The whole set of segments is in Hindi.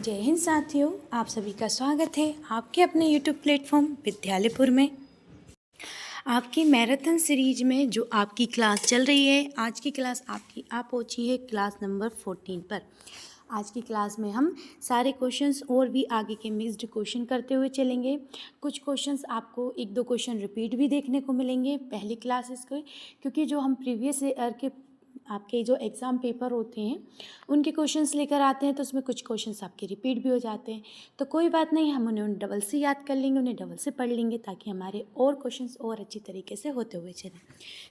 जय हिंद साथियों, आप सभी का स्वागत है आपके अपने YouTube प्लेटफॉर्म विद्यालयपुर में। आपकी मैराथन सीरीज में जो आपकी क्लास चल रही है, आज की क्लास आपकी पहुंची है क्लास नंबर 14 पर। आज की क्लास में हम सारे क्वेश्चंस और भी आगे के मिक्स्ड क्वेश्चन करते हुए चलेंगे। कुछ क्वेश्चंस आपको एक दो क्वेश्चन रिपीट भी देखने को मिलेंगे पहली क्लासेस के, क्योंकि जो हम प्रीवियस ईयर के आपके जो एग्ज़ाम पेपर होते हैं उनके क्वेश्चंस लेकर आते हैं, तो उसमें कुछ क्वेश्चंस आपके रिपीट भी हो जाते हैं। तो कोई बात नहीं, हम उन्हें डबल से याद कर लेंगे, उन्हें डबल से पढ़ लेंगे, ताकि हमारे और क्वेश्चंस और अच्छी तरीके से होते हुए चलें।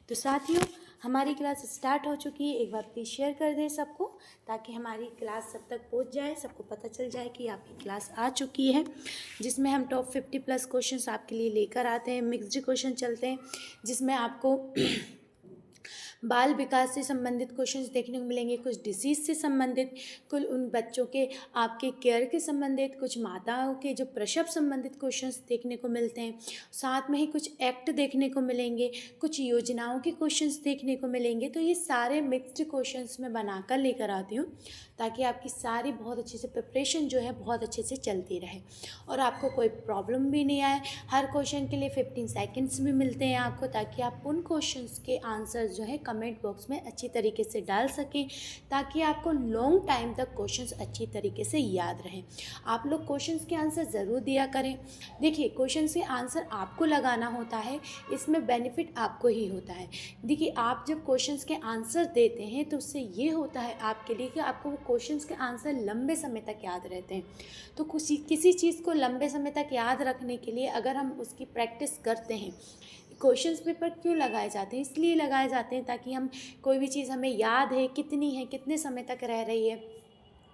तो साथियों, हमारी क्लास स्टार्ट हो चुकी है। एक बार प्लीज़ शेयर कर दें सबको, ताकि हमारी क्लास सब तक पहुँच जाए, सबको पता चल जाए कि आपकी क्लास आ चुकी है, जिसमें हम टॉप 50+ क्वेश्चंस आपके लिए लेकर आते हैं। मिक्स्ड क्वेश्चन चलते हैं, जिसमें आपको बाल विकास से संबंधित क्वेश्चंस देखने को मिलेंगे, कुछ डिसीज़ से संबंधित, कुछ उन बच्चों के आपके केयर के संबंधित, कुछ माताओं के जो प्रसव संबंधित क्वेश्चंस देखने को मिलते हैं। साथ में ही कुछ एक्ट देखने को मिलेंगे, कुछ योजनाओं के क्वेश्चंस देखने को मिलेंगे। तो ये सारे मिक्स्ड क्वेश्चंस मैं बनाकर लेकर आती हूँ, ताकि आपकी सारी बहुत अच्छे से प्रिपरेशन जो है बहुत अच्छे से चलती रहे और आपको कोई प्रॉब्लम भी नहीं आए। हर क्वेश्चन के लिए 15 सेकंड्स भी मिलते हैं आपको, ताकि आप उन क्वेश्चंस के आंसर जो है कमेंट बॉक्स में अच्छी तरीके से डाल सकें, ताकि आपको लॉन्ग टाइम तक क्वेश्चंस अच्छी तरीके से याद रहें। आप लोग क्वेश्चंस के आंसर ज़रूर दिया करें। देखिए, क्वेश्चंस के आंसर आपको लगाना होता है, इसमें बेनिफिट आपको ही होता है। देखिए, आप जब क्वेश्चंस के आंसर देते हैं तो उससे ये होता है आपके लिए कि आपको वो क्वेश्चंस के आंसर लंबे समय तक याद रहते हैं। तो किसी चीज़ को लंबे समय तक याद रखने के लिए अगर हम उसकी प्रैक्टिस करते हैं, क्वेश्चंस पेपर क्यों लगाए जाते हैं? इसलिए लगाए जाते हैं ताकि हम कोई भी चीज़ हमें याद है कितनी है, कितने समय तक रह रही है,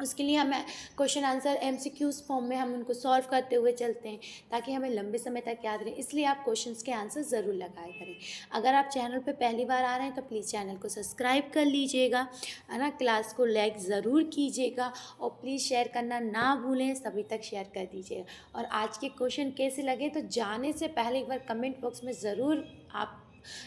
उसके लिए हमें क्वेश्चन आंसर MCQs फॉर्म में हम उनको सॉल्व करते हुए चलते हैं, ताकि हमें लंबे समय तक याद रहे। इसलिए आप क्वेश्चंस के आंसर ज़रूर लगाया करें। अगर आप चैनल पे पहली बार आ रहे हैं तो प्लीज़ चैनल को सब्सक्राइब कर लीजिएगा, है ना। क्लास को लाइक ज़रूर कीजिएगा और प्लीज़ शेयर करना ना भूलें, सभी तक शेयर कर दीजिएगा। और आज के क्वेश्चन कैसे लगे तो जाने से पहले एक बार कमेंट बॉक्स में ज़रूर आप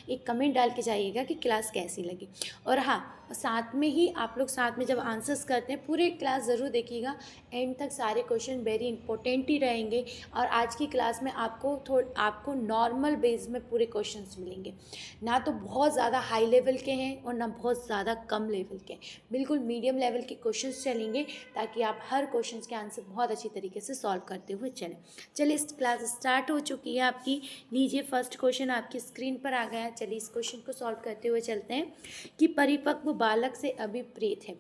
एक कमेंट डाल के जाइएगा कि क्लास कैसी लगी। और हाँ, साथ में ही आप लोग साथ में जब आंसर्स करते हैं पूरे क्लास ज़रूर देखिएगा, एंड तक सारे क्वेश्चन वेरी इंपॉर्टेंट ही रहेंगे। और आज की क्लास में आपको नॉर्मल बेस में पूरे क्वेश्चंस मिलेंगे, ना तो बहुत ज़्यादा हाई लेवल के हैं और ना बहुत ज़्यादा कम लेवल के, बिल्कुल मीडियम लेवल के क्वेश्चंस चलेंगे, ताकि आप हर क्वेश्चन के आंसर बहुत अच्छी तरीके से सॉल्व करते हुए चलें। चलिए, इस क्लास स्टार्ट हो चुकी है आपकी। लीजिए, फर्स्ट क्वेश्चन आपकी स्क्रीन पर आ गया। चलिए, इस क्वेश्चन को सॉल्व करते हुए चलते हैं कि परिपक्व बालक से अभिप्रेत है।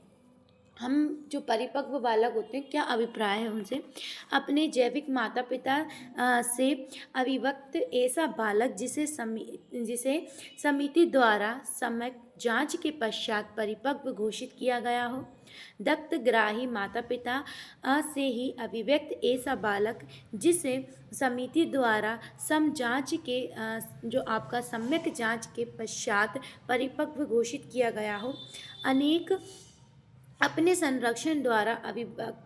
हम जो परिपक्व बालक होते हैं, क्या अभिप्राय है उनसे? अपने जैविक माता पिता से अभिव्यक्त ऐसा बालक जिसे समिति द्वारा सम्यक जांच के पश्चात परिपक्व घोषित किया गया हो। दत्तग्राही माता पिता से ही अभिव्यक्त ऐसा बालक जिसे समिति द्वारा सम जांच के जो आपका सम्यक जांच के पश्चात परिपक्व घोषित किया गया हो। अनेक अपने संरक्षण द्वारा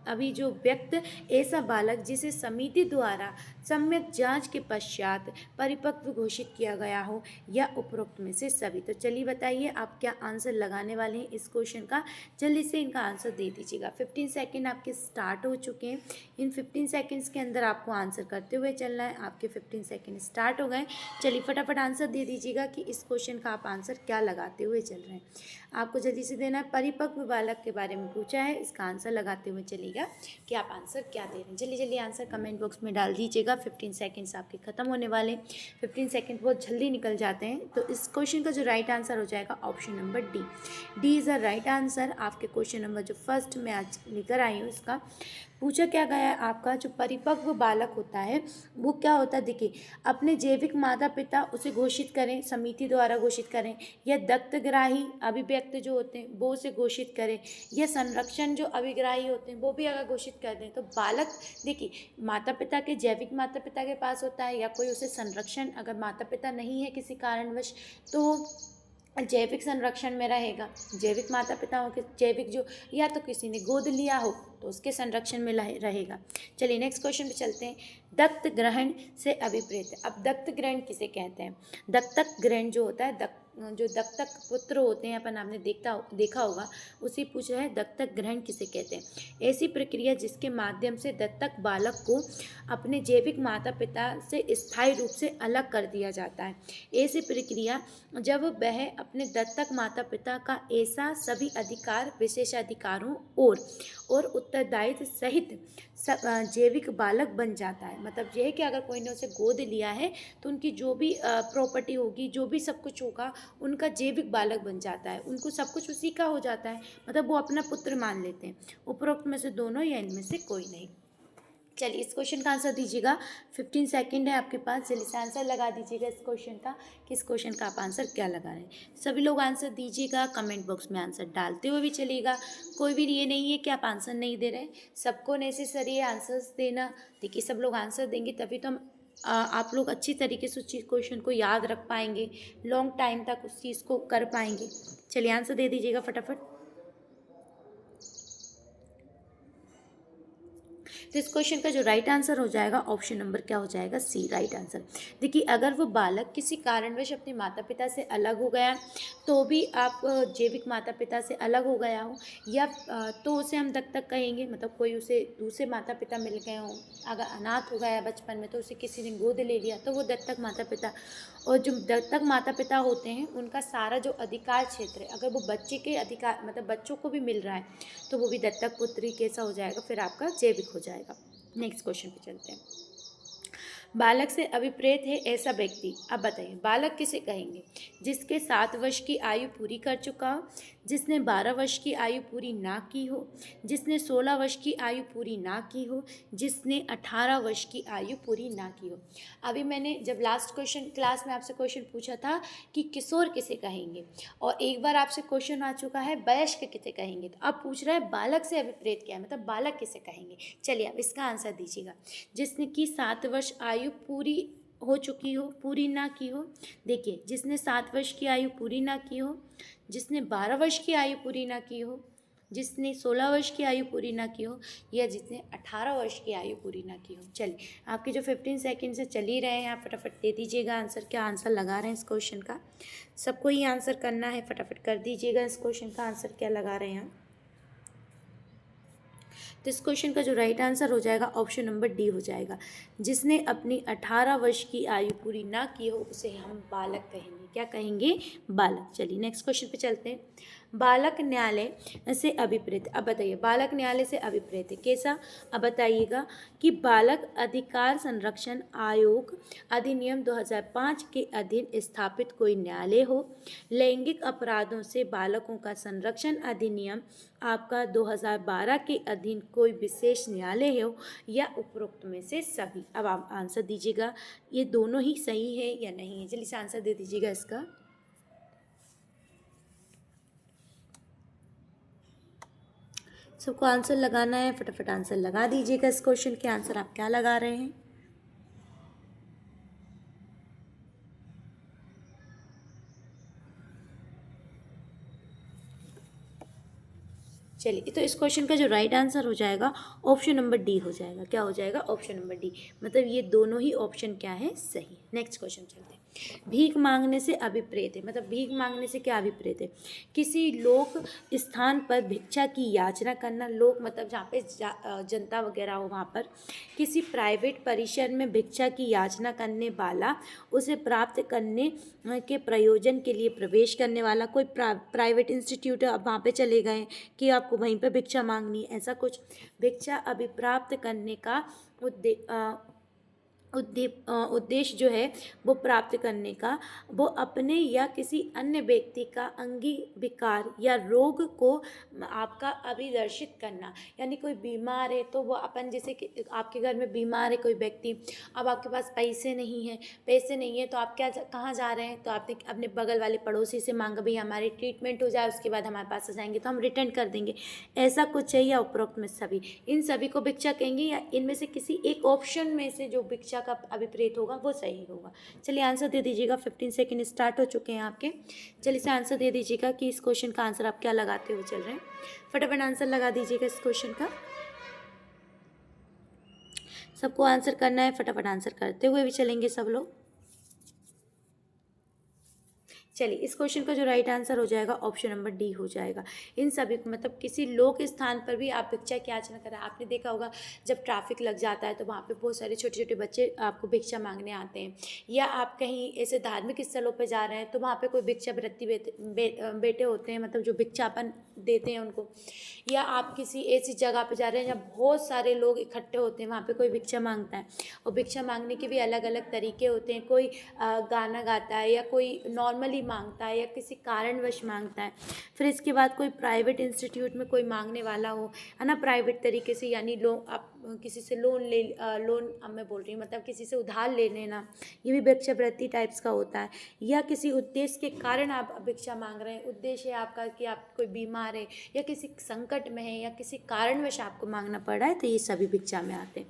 अभी जो व्यक्त ऐसा बालक जिसे समिति द्वारा सम्यक जांच के पश्चात परिपक्व घोषित किया गया हो, या उपरोक्त में से सभी। तो चलिए बताइए आप क्या आंसर लगाने वाले हैं इस क्वेश्चन का। जल्दी से इनका आंसर दे दीजिएगा। 15 सेकेंड आपके स्टार्ट हो चुके हैं। इन 15 सेकेंड्स के अंदर आपको आंसर करते हुए चलना है। आपके 15 सेकेंड स्टार्ट हो गए। चलिए फटाफट आंसर दे दीजिएगा कि इस क्वेश्चन का आप आंसर क्या लगाते हुए चल रहे हैं। आपको जल्दी से देना है। परिपक्व बालक के बारे में पूछा है, इसका आंसर लगाते हुए चलिएगा कि आप आंसर क्या दे रहे हैं। जल्दी जल्दी आंसर कमेंट बॉक्स में डाल दीजिएगा। 15 सेकंड्स आपके ख़त्म होने वाले। 15 सेकंड बहुत जल्दी निकल जाते हैं। तो इस क्वेश्चन का जो राइट आंसर हो जाएगा option number D is the right answer. आपके क्वेश्चन नंबर जो फर्स्ट में आज लेकर आई हूँ, इसका पूछा क्या गया है आपका जो परिपक्व बालक होता है वो क्या होता है। देखिए, अपने जैविक माता पिता उसे घोषित करें, समिति द्वारा घोषित करें, या दत्तग्राही अभिव्यक्त जो होते हैं वो उसे घोषित करें, या संरक्षण जो अभिग्राही होते हैं वो भी अगर घोषित कर दें। तो बालक, देखिए, माता पिता के जैविक माता पिता के पास होता है, या कोई उसे संरक्षण, अगर माता पिता नहीं है किसी कारणवश तो जैविक संरक्षण में रहेगा। जैविक माता पिताओं के जैविक जो, या तो किसी ने गोद लिया हो तो उसके संरक्षण में रहेगा। चलिए नेक्स्ट क्वेश्चन पे चलते हैं। दत्त ग्रहण से अभिप्रेत। अब दत्त ग्रहण किसे कहते हैं? दत्तक ग्रहण जो होता है, जो दत्तक पुत्र होते हैं अपन आपने देखा होगा, उसी पूछ रहा है दत्तक ग्रहण किसे कहते हैं। ऐसी प्रक्रिया जिसके माध्यम से दत्तक बालक को अपने जैविक माता पिता से स्थायी रूप से अलग कर दिया जाता है। ऐसी प्रक्रिया जब वह अपने दत्तक माता पिता का ऐसा सभी अधिकार विशेषाधिकारों और उत्तरदायित्व सहित जैविक बालक बन जाता है। मतलब यह है कि अगर कोई ने उसे गोद लिया है तो उनकी जो भी प्रॉपर्टी होगी, जो भी सब कुछ होगा, उनका जैविक बालक बन जाता है, उनको सब कुछ उसी का हो जाता है, मतलब वो अपना पुत्र मान लेते हैं। उपरोक्त में से दोनों या इनमें से कोई नहीं। चलिए इस क्वेश्चन का आंसर दीजिएगा। 15 सेकंड है आपके पास, जल्दी से आंसर लगा दीजिएगा इस क्वेश्चन का कि इस क्वेश्चन का आप आंसर क्या लगा रहे हैं। सभी लोग आंसर दीजिएगा, कमेंट बॉक्स में आंसर डालते हुए भी चलिएगा। कोई भी ये नहीं है कि आप आंसर नहीं दे रहे, सबको नेसेसरी है आंसर्स देना। देखिए सब लोग आंसर देंगे तभी तो हम आप लोग अच्छी तरीके से उस चीज़ क्वेश्चन को याद रख पाएंगे, लॉन्ग टाइम तक उस चीज़ को कर पाएंगे। चलिए आंसर दे दीजिएगा फटाफट। तो इस क्वेश्चन का जो राइट आंसर हो जाएगा ऑप्शन नंबर क्या हो जाएगा, सी राइट आंसर। देखिए अगर वो बालक किसी कारणवश अपने माता पिता से अलग हो गया तो भी आप जैविक माता पिता से अलग हो गया हो या तो उसे हम दत्तक कहेंगे, मतलब कोई उसे दूसरे माता पिता मिल गए हों, अगर अनाथ हो गया बचपन में तो उसे किसी ने गोद ले लिया तो वो दत्तक माता पिता। और जो दत्तक माता पिता होते हैं उनका सारा जो अधिकार क्षेत्र है अगर वो बच्चे के अधिकार मतलब बच्चों को भी मिल रहा है तो वो भी दत्तक पुत्री कैसा हो जाएगा, फिर आपका जैविक हो जाएगा। नेक्स्ट क्वेश्चन पे चलते हैं। बालक से अभिप्रेत है ऐसा व्यक्ति, अब बताइए बालक किसे कहेंगे, जिसके 7 वर्ष की आयु पूरी कर चुका हो, जिसने 12 वर्ष की आयु पूरी ना की हो, जिसने 16 वर्ष की आयु पूरी ना की हो, जिसने 18 वर्ष की आयु पूरी ना की हो। अभी मैंने जब लास्ट क्वेश्चन क्लास में आपसे क्वेश्चन पूछा था कि किशोर किसे कहेंगे, और एक बार आपसे क्वेश्चन आ चुका है वयस्क किसे कहेंगे, तो अब पूछ रहा है बालक से अभिप्रेत क्या है, मतलब बालक किसे कहेंगे। चलिए अब इसका आंसर दीजिएगा। जिसने की 7 वर्ष आयु पूरी हो चुकी हो, पूरी ना की हो। देखिए जिसने 7 वर्ष की आयु पूरी ना की हो, जिसने 12 वर्ष की आयु पूरी ना की हो, जिसने 16 वर्ष की आयु पूरी ना की हो, या जिसने 18 वर्ष की आयु पूरी ना की हो। चलिए आपके जो 15 सेकेंड से चल ही रहे हैं, आप फटाफट दे दीजिएगा आंसर, क्या आंसर लगा रहे हैं इस क्वेश्चन का। सबको ही आंसर करना है, फटाफट कर दीजिएगा इस क्वेश्चन का आंसर क्या लगा रहे हैं। तो इस क्वेश्चन का जो राइट आंसर हो जाएगा ऑप्शन नंबर डी हो जाएगा। जिसने अपनी 18 वर्ष की आयु पूरी ना की हो उसे हम बालक कहेंगे। क्या कहेंगे, बालक। चलिए नेक्स्ट क्वेश्चन पे चलते हैं। बालक न्यायालय से अभिप्रेत, अब बताइए बालक न्यायालय से अभिप्रेत है कैसा, अब बताइएगा कि बालक अधिकार संरक्षण आयोग अधिनियम 2005 के अधीन स्थापित कोई न्यायालय हो, लैंगिक अपराधों से बालकों का संरक्षण अधिनियम आपका 2012 के अधीन कोई विशेष न्यायालय हो, या उपरोक्त में से सभी। अब आप आंसर दीजिएगा, ये दोनों ही सही है या नहीं है, जल्दी से आंसर दे दीजिएगा इसका। सबको आंसर लगाना है, फटाफट आंसर लगा दीजिएगा इस क्वेश्चन के। आंसर आप क्या लगा रहे हैं। चलिए तो इस क्वेश्चन का जो राइट आंसर हो जाएगा ऑप्शन नंबर डी हो जाएगा। क्या हो जाएगा, ऑप्शन नंबर डी, मतलब ये दोनों ही ऑप्शन क्या है, सही। नेक्स्ट क्वेश्चन चलते हैं। भीख मांगने से अभिप्रेत है, मतलब भीख मांगने से क्या अभिप्रेत है, किसी लोक स्थान पर भिक्षा की याचना करना, लोक मतलब जहाँ पे जनता वगैरह हो वहाँ पर, किसी प्राइवेट परिसर में भिक्षा की याचना करने वाला, उसे प्राप्त करने के प्रयोजन के लिए प्रवेश करने वाला, कोई प्राइवेट इंस्टीट्यूट अब वहाँ पे चले गए कि आपको वहीं पे भिक्षा मांगनी है, ऐसा कुछ। भिक्षा अभिप्राप्त करने का उद्देश्य जो है वो प्राप्त करने का, वो अपने या किसी अन्य व्यक्ति का अंगीविकार या रोग को आपका अभिदर्शित करना, यानी कोई बीमार है तो वो अपन जैसे कि आपके घर में बीमार है कोई व्यक्ति, अब आपके पास पैसे नहीं है तो आप क्या कहाँ जा रहे हैं, तो आपने अपने बगल वाले पड़ोसी से मांगा भाई हमारी ट्रीटमेंट हो जाए, उसके बाद हमारे पास आ जाएंगे तो हम रिटर्न कर देंगे, ऐसा कुछ है, या उपरोक्त में सभी, इन सभी को भिक्षा कहेंगे, या इनमें से किसी एक ऑप्शन में से जो भिक्षा का अभिप्रेत होगा वो सही होगा। चलिए आंसर दे दीजिएगा, 15 सेकंड स्टार्ट हो चुके हैं आपके। चलिए से आंसर दे दीजिएगा कि इस क्वेश्चन का आंसर आप क्या लगाते हुए चल रहे हैं, फटाफट आंसर लगा दीजिएगा इस क्वेश्चन का। सबको आंसर करना है, फटाफट आंसर करते हुए भी चलेंगे सब लोग। चलिए, इस क्वेश्चन का जो राइट आंसर हो जाएगा ऑप्शन नंबर डी हो जाएगा। इन सभी को मतलब किसी लोक स्थान पर भी आप भिक्षा की याचना करें। आपने देखा होगा जब ट्रैफिक लग जाता है तो वहाँ पे बहुत सारे छोटे छोटे बच्चे आपको भिक्षा मांगने आते हैं, या आप कहीं ऐसे धार्मिक स्थलों पर जा रहे हैं तो वहाँ पे कोई भिक्षावृत्ति बेटे होते हैं, मतलब जो भिक्षापन देते हैं उनको, या आप किसी ऐसी जगह पे जा रहे हैं जहाँ बहुत सारे लोग इकट्ठे होते हैं, वहाँ पे कोई भिक्षा मांगता है। और भिक्षा मांगने के भी अलग अलग तरीके होते हैं, कोई गाना गाता है, या कोई नॉर्मली मांगता है, या किसी कारणवश मांगता है। फिर इसके बाद कोई प्राइवेट इंस्टीट्यूट में कोई मांगने वाला हो, है ना, प्राइवेट तरीके से, यानी लोन, आप किसी से लोन अब मैं बोल रही हूँ मतलब किसी से उधार ले लेना, ये भी भिक्षावृत्ति टाइप्स का होता है। या किसी उद्देश्य के कारण आप भिक्षा मांग रहे हैं, उद्देश्य है आपका कि आप कोई बीमार है या किसी संकट में है या किसी कारणवश आपको मांगना पड़ रहा है, तो ये सभी भिक्षा में आते हैं।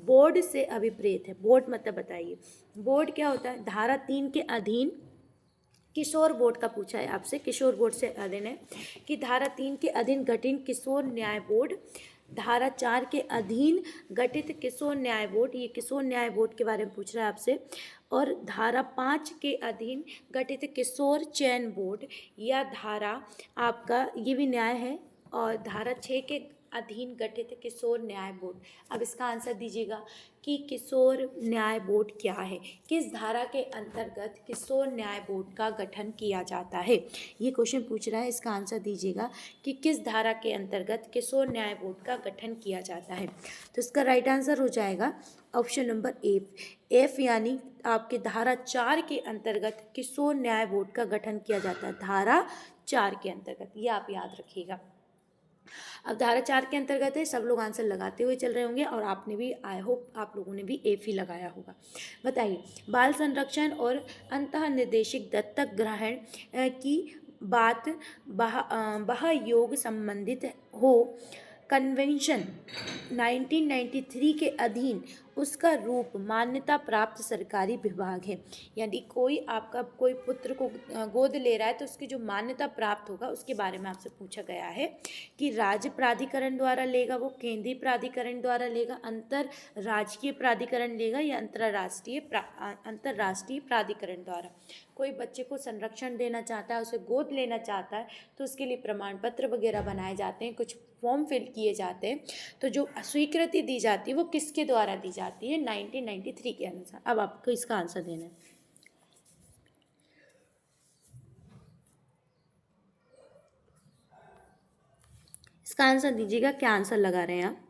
बोर्ड से अभिप्रेत है, बोर्ड मतलब बताइए, बोर्ड क्या होता है? धारा 3 के अधीन किशोर बोर्ड का पूछा है आपसे, किशोर बोर्ड से अधीन है कि धारा 3 के अधीन गठित किशोर न्याय बोर्ड, धारा 4 के अधीन गठित किशोर न्याय बोर्ड, ये किशोर न्याय बोर्ड के बारे में पूछ रहा है आपसे, और धारा 5 के अधीन गठित किशोर चयन बोर्ड, या धारा आपका ये भी न्याय है, और धारा 6 के अधीन गठित किशोर न्याय बोर्ड। अब इसका आंसर दीजिएगा कि किशोर न्याय बोर्ड क्या है, किस धारा के अंतर्गत किशोर न्याय बोर्ड का गठन किया जाता है। ये क्वेश्चन पूछ रहा है, इसका आंसर दीजिएगा कि किस धारा के अंतर्गत किशोर न्याय बोर्ड का गठन किया जाता है। तो इसका राइट आंसर हो जाएगा ऑप्शन नंबर एफ, यानी आपके धारा 4 के अंतर्गत किशोर न्याय बोर्ड का गठन किया जाता है, धारा 4 के अंतर्गत, ये आप याद रखिएगा। अब धारा 4 के अंतर्गत है, सब लोग आंसर लगाते हुए चल रहे होंगे, और आपने भी, आई होप आप लोगों ने भी एफ ही लगाया होगा। बताइए, बाल संरक्षण और अंतः निर्देशित दत्तक ग्रहण की बात बाह्य योग संबंधित हो, कन्वेंशन 1993 के अधीन उसका रूप मान्यता प्राप्त सरकारी विभाग है। यानी कोई आपका कोई पुत्र को गोद ले रहा है तो उसकी जो मान्यता प्राप्त होगा उसके बारे में आपसे पूछा गया है कि राज्य प्राधिकरण द्वारा लेगा, वो केंद्रीय प्राधिकरण द्वारा लेगा, अंतरराज्यीय प्राधिकरण लेगा, या अंतरराष्ट्रीय प्राधिकरण द्वारा। कोई बच्चे को संरक्षण देना चाहता है, उसे गोद लेना चाहता है, तो उसके लिए प्रमाण पत्र वगैरह बनाए जाते हैं, कुछ फॉर्म फिल किए जाते हैं, तो जो स्वीकृति दी जाती है वो किसके द्वारा दी जाती है? 1993 के अनुसार। अब आपको इसका आंसर देना है। इसका आंसर दीजिएगा, क्या आंसर लगा रहे हैं आप?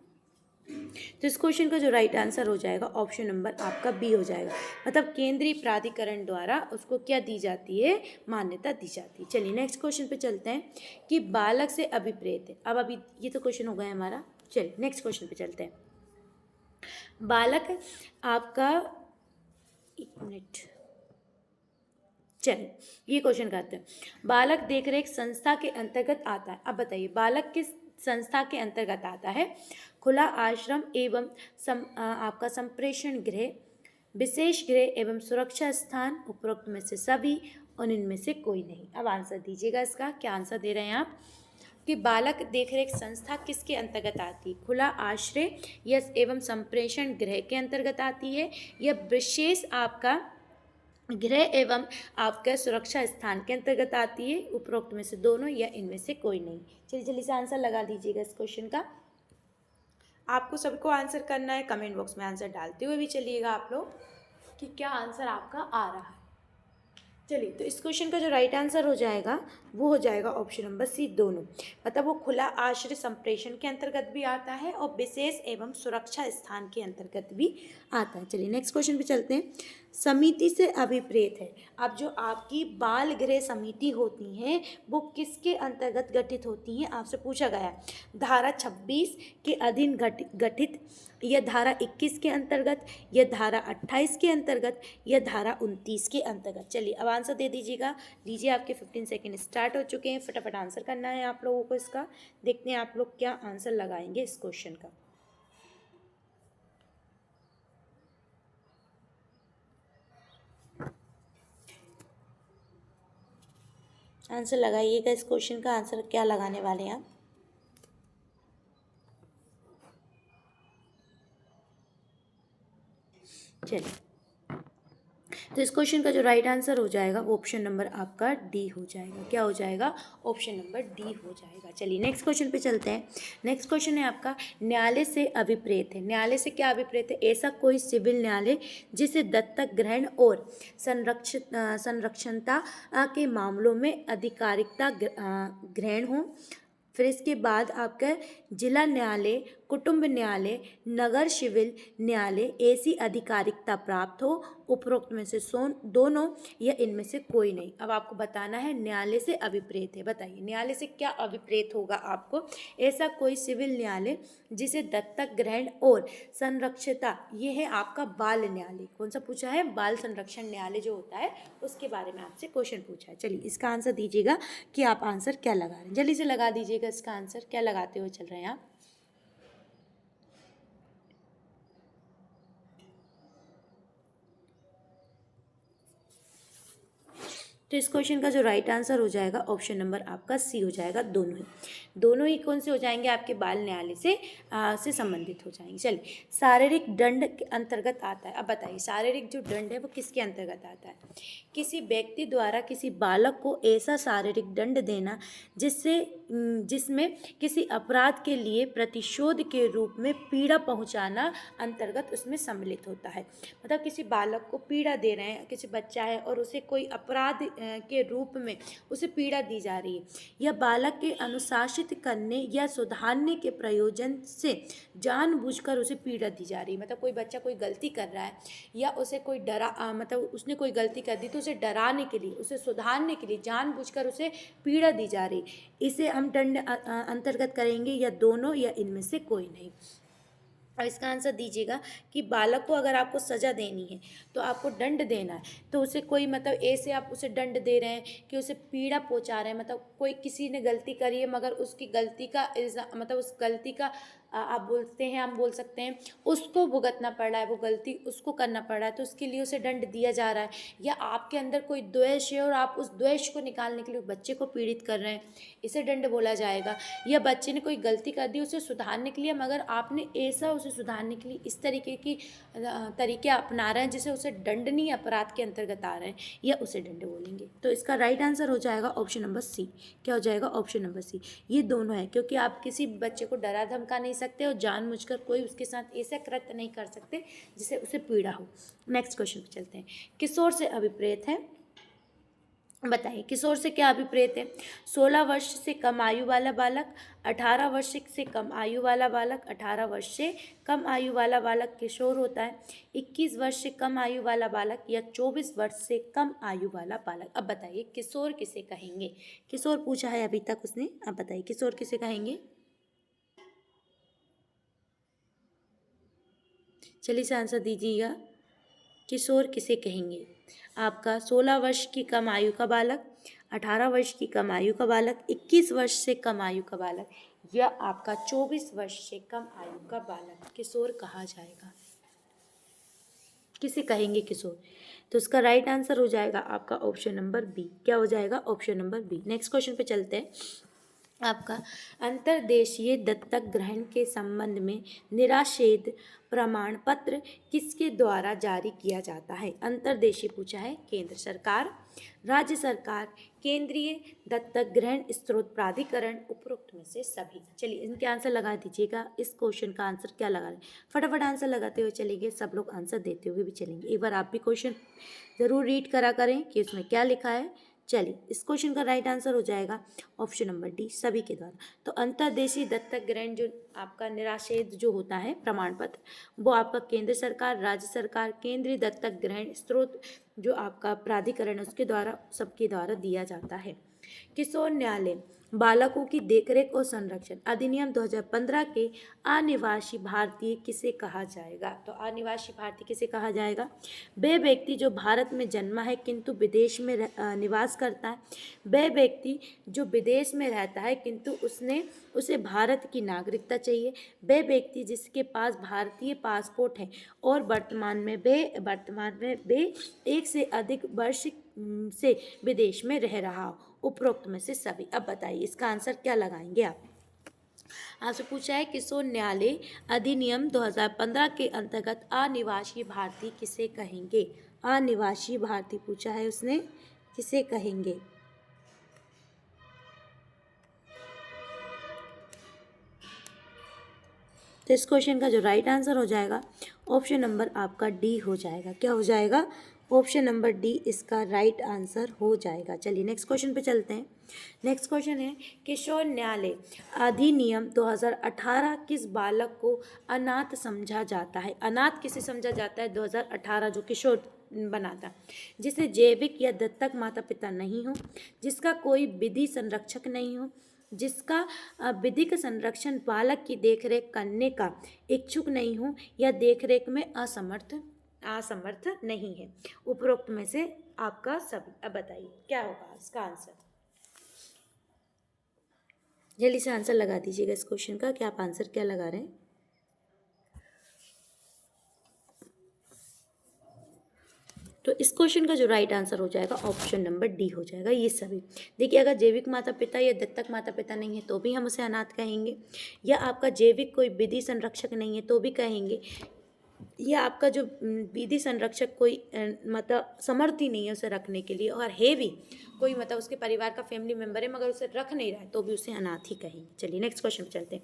तो इस क्वेश्चन का जो राइट आंसर हो जाएगा ऑप्शन नंबर आपका बी हो जाएगा, मतलब केंद्रीय प्राधिकरण द्वारा उसको क्या दी जाती है? मान्यता दी जाती है। चलिए नेक्स्ट क्वेश्चन पे चलते हैं कि बालक से अभिप्रेत है। अब अभी ये तो क्वेश्चन हो गया हमारा, चलिए नेक्स्ट क्वेश्चन पे चलते हैं। बालक आपका, एक मिनट, चलिए ये क्वेश्चन करते हैं। बालक देखरेख संस्था के अंतर्गत आता है। अब बताइए, बालक किस संस्था के अंतर्गत आता है? खुला आश्रम एवं आपका संप्रेषण गृह, विशेष गृह एवं सुरक्षा स्थान, उपरोक्त में से सभी और इनमें से कोई नहीं। अब आंसर दीजिएगा इसका, क्या आंसर दे रहे हैं आप कि बालक देखरेख संस्था किसके अंतर्गत आती है? खुला आश्रय या एवं संप्रेषण गृह के अंतर्गत आती है, या विशेष आपका गृह एवं आपका सुरक्षा स्थान के अंतर्गत आती है, उपरोक्त में से दोनों या इनमें से कोई नहीं। चलिए जल्दी से आंसर लगा दीजिएगा इस क्वेश्चन का। आपको सबको आंसर करना है, कमेंट बॉक्स में आंसर डालते हुए भी चलिएगा आप लोग कि क्या आंसर आपका आ रहा है। चलिए, तो इस क्वेश्चन का जो राइट आंसर हो जाएगा वो हो जाएगा ऑप्शन नंबर सी, दोनों, मतलब वो खुला आश्रय संप्रेषण के अंतर्गत भी आता है और विशेष एवं सुरक्षा स्थान के अंतर्गत भी आता है। चलिए नेक्स्ट क्वेश्चन पे चलते हैं। समिति से अभिप्रेत है। अब जो आपकी बाल गृह समिति होती हैं वो किसके अंतर्गत गठित होती हैं? आपसे पूछा गया है। धारा 26 के अधीन गठित, या धारा 21 के अंतर्गत, या धारा 28 के अंतर्गत, या धारा 29 के अंतर्गत। चलिए अब आंसर दे दीजिएगा। लीजिए, आपके 15 सेकेंड स्टार्ट हो चुके हैं, फटाफट आंसर करना है आप लोगों को इसका। देखते हैं आप लोग क्या आंसर लगाएंगे इस क्वेश्चन का। आंसर लगाइएगा इस क्वेश्चन का, आंसर क्या लगाने वाले हैं आप? चलिए तो इस क्वेश्चन का जो राइट आंसर हो जाएगा वो ऑप्शन नंबर आपका डी हो जाएगा। क्या हो जाएगा? ऑप्शन नंबर डी हो जाएगा। चलिए नेक्स्ट क्वेश्चन पे चलते हैं। नेक्स्ट क्वेश्चन है आपका, न्यायालय से अभिप्रेत है। न्यायालय से क्या अभिप्रेत है? ऐसा कोई सिविल न्यायालय जिसे दत्तक ग्रहण और संरक्षणता के मामलों में अधिकारिकता ग्रहण हो। फिर इसके बाद आपका जिला न्यायालय, कुटुंब न्यायालय, नगर सिविल न्यायालय ऐसी अधिकारिकता प्राप्त हो। उपरोक्त में से दोनों या इनमें से कोई नहीं। अब आपको बताना है न्यायालय से अभिप्रेत है। बताइए न्यायालय से क्या अभिप्रेत होगा आपको? ऐसा कोई सिविल न्यायालय जिसे दत्तक ग्रहण और संरक्षता, ये है आपका बाल न्यायालय। कौन सा पूछा है? बाल संरक्षण न्यायालय जो होता है उसके बारे में आपसे क्वेश्चन पूछा है। चलिए इसका आंसर दीजिएगा कि आप आंसर क्या लगा रहे हैं। जल्दी से लगा दीजिएगा इसका आंसर। क्या लगाते हुए चल रहे हैं आप? तो इस क्वेश्चन का जो राइट आंसर हो जाएगा ऑप्शन नंबर आपका सी हो जाएगा। दोनों ही कौन से हो जाएंगे? आपके बाल न्यायालय से संबंधित हो जाएंगे। चलिए शारीरिक दंड के अंतर्गत आता है। अब बताइए शारीरिक जो दंड है वो किसके अंतर्गत आता है? किसी व्यक्ति द्वारा किसी बालक को ऐसा शारीरिक दंड देना जिसमें किसी अपराध के लिए प्रतिशोध के रूप में पीड़ा पहुंचाना अंतर्गत उसमें सम्मिलित होता है। मतलब किसी बालक को पीड़ा दे रहे हैं, किसी बच्चा है और उसे कोई अपराध के रूप में उसे पीड़ा दी जा रही है, या बालक के अनुशासित करने या सुधारने के प्रयोजन से जानबूझकर उसे पीड़ा दी जा रही है। मतलब कोई बच्चा कोई गलती कर रहा है या उसे कोई मतलब उसने कोई गलती कर दी तो उसे डराने के लिए, उसे सुधारने के लिए जानबूझकर उसे पीड़ा दी जा रही, इसे हम दंड अंतर्गत करेंगे, या दोनों या इनमें से कोई नहीं। अब इसका आंसर दीजिएगा कि बालक को अगर आपको सज़ा देनी है तो आपको दंड देना है, तो उसे कोई मतलब ऐसे आप उसे दंड दे रहे हैं कि उसे पीड़ा पहुंचा रहे हैं। मतलब कोई किसी ने गलती करी है मगर उसकी गलती का मतलब उस गलती का आप हम बोल सकते हैं उसको भुगतना पड़ रहा है, वो गलती उसको करना पड़ रहा है, तो उसके लिए उसे दंड दिया जा रहा है। या आपके अंदर कोई द्वेष है और आप उस द्वेष को निकालने के लिए बच्चे को पीड़ित कर रहे हैं, इसे दंड बोला जाएगा। या बच्चे ने कोई गलती कर दी उसे सुधारने के लिए, मगर आपने ऐसा उसे सुधारने के लिए इस तरीके की तरीके अपना रहे हैं जिसे उसे दंडनीय अपराध के अंतर्गत आ रहे हैं, या उसे दंड बोलेंगे। तो इसका राइट आंसर हो जाएगा ऑप्शन नंबर सी। क्या हो जाएगा? Option number C. ये दोनों है, क्योंकि आप किसी बच्चे को डरा धमका नहीं सकते और जानबूझकर कोई उसके साथ ऐसा कृत्य नहीं कर सकते जिसे उसे पीड़ा हो। नेक्स्ट क्वेश्चन पे चलते हैं। किशोर से अभिप्रेत है। बताइए किशोर से क्या अभिप्रेत है? 16 वर्ष से कम आयु वाला बालक, 18 वर्ष से कम आयु वाला बालक, 18 वर्ष से कम आयु वाला बालक किशोर होता है, 21 वर्ष से कम आयु वाला बालक, या 24 वर्ष से कम आयु वाला बालक। अब बताइए किशोर किसे कहेंगे? किशोर पूछा है अभी तक उसने। अब बताइए किशोर किसे कहेंगे? चलिए से आंसर दीजिएगा, किशोर किसे कहेंगे? आपका 16 वर्ष की कम आयु का बालक, 18 वर्ष की कम आयु का बालक, 21 वर्ष से कम आयु का बालक, या आपका 24 वर्ष से कम आयु का बालक किशोर कहा जाएगा। किसे कहेंगे किशोर? तो इसका राइट आंसर हो जाएगा आपका ऑप्शन नंबर बी। क्या हो जाएगा? Option number B. Next question पे चलते हैं। आपका अंतर्देशीय दत्तक ग्रहण के संबंध में निराशेद प्रमाण पत्र किसके द्वारा जारी किया जाता है? अंतर्देशीय पूछा है। केंद्र सरकार, राज्य सरकार, केंद्रीय दत्तक ग्रहण स्त्रोत प्राधिकरण, उपरोक्त में से सभी। चलिए इनके आंसर लगा दीजिएगा। इस क्वेश्चन का आंसर क्या लगा रहे हैं? फटाफट आंसर लगाते हुए चलेंगे, सब लोग आंसर देते हुए भी चलेंगे। एक बार आप भी क्वेश्चन ज़रूर रीड करा करें कि उसमें क्या लिखा है। चलिए इस क्वेश्चन का राइट आंसर हो जाएगा ऑप्शन नंबर डी, सभी के द्वारा। तो अंतर्देशीय दत्तक ग्रहण जो आपका निराशेद जो होता है प्रमाण पत्र, वो आपका केंद्र सरकार, राज्य सरकार, केंद्रीय दत्तक ग्रहण स्त्रोत जो आपका प्राधिकरण है उसके द्वारा, सबके द्वारा दिया जाता है। किशोर न्यायालय बालकों की देखरेख और संरक्षण अधिनियम 2015 के अनिवासी भारतीय किसे कहा जाएगा? तो अनिवासी भारतीय किसे कहा जाएगा? वह व्यक्ति जो भारत में जन्मा है किंतु विदेश में निवास करता है, वह व्यक्ति जो विदेश में रहता है किंतु उसे भारत की नागरिकता चाहिए, वह व्यक्ति जिसके पास भारतीय पासपोर्ट है और वर्तमान में वे 1 से अधिक वर्ष से विदेश में रह रहा हो, उपरोक्त में से सभी। अब बताइए इसका आंसर क्या लगाएंगे आप? आपसे पूछा है किशोर न्यायालय अधिनियम 2015 के अंतर्गत अनिवासी भारतीय किसे कहेंगे। अनिवासी भारतीय पूछा है उसने, किसे कहेंगे। तो इस क्वेश्चन का जो राइट आंसर हो जाएगा ऑप्शन नंबर आपका डी हो जाएगा। क्या हो जाएगा? ऑप्शन नंबर डी इसका राइट आंसर हो जाएगा। चलिए नेक्स्ट क्वेश्चन पे चलते हैं। नेक्स्ट क्वेश्चन है किशोर न्यायालय अधिनियम 2018 किस बालक को अनाथ समझा जाता है। अनाथ किसे समझा जाता है? 2018 जो किशोर बना था, जिसे जैविक या दत्तक माता पिता नहीं हो, जिसका कोई विधि संरक्षक नहीं हो, जिसका विधिक संरक्षण बालक की देखरेख करने का इच्छुक नहीं हो या देखरेख में असमर्थ नहीं है। उपरोक्त में से आपका सभी। अब बताइए क्या होगा इसका आंसर। जल्दी से आंसर लगा दीजिएगा इस क्वेश्चन का कि आप आंसर क्या लगा रहे हैं। तो इस क्वेश्चन का जो राइट आंसर हो जाएगा ऑप्शन नंबर डी हो जाएगा। ये सभी देखिए, अगर जैविक माता पिता या दत्तक माता पिता नहीं है तो भी हम उसे अनाथ कहेंगे, या आपका जैविक कोई विधि संरक्षक नहीं है तो भी कहेंगे, या आपका जो विधि संरक्षक कोई मतलब समर्थ ही नहीं है उसे रखने के लिए, और है भी कोई मतलब उसके परिवार का फैमिली मेम्बर है मगर उसे रख नहीं रहा है तो भी उसे अनाथ ही कहेंगे। चलिए नेक्स्ट क्वेश्चन पे चलते हैं।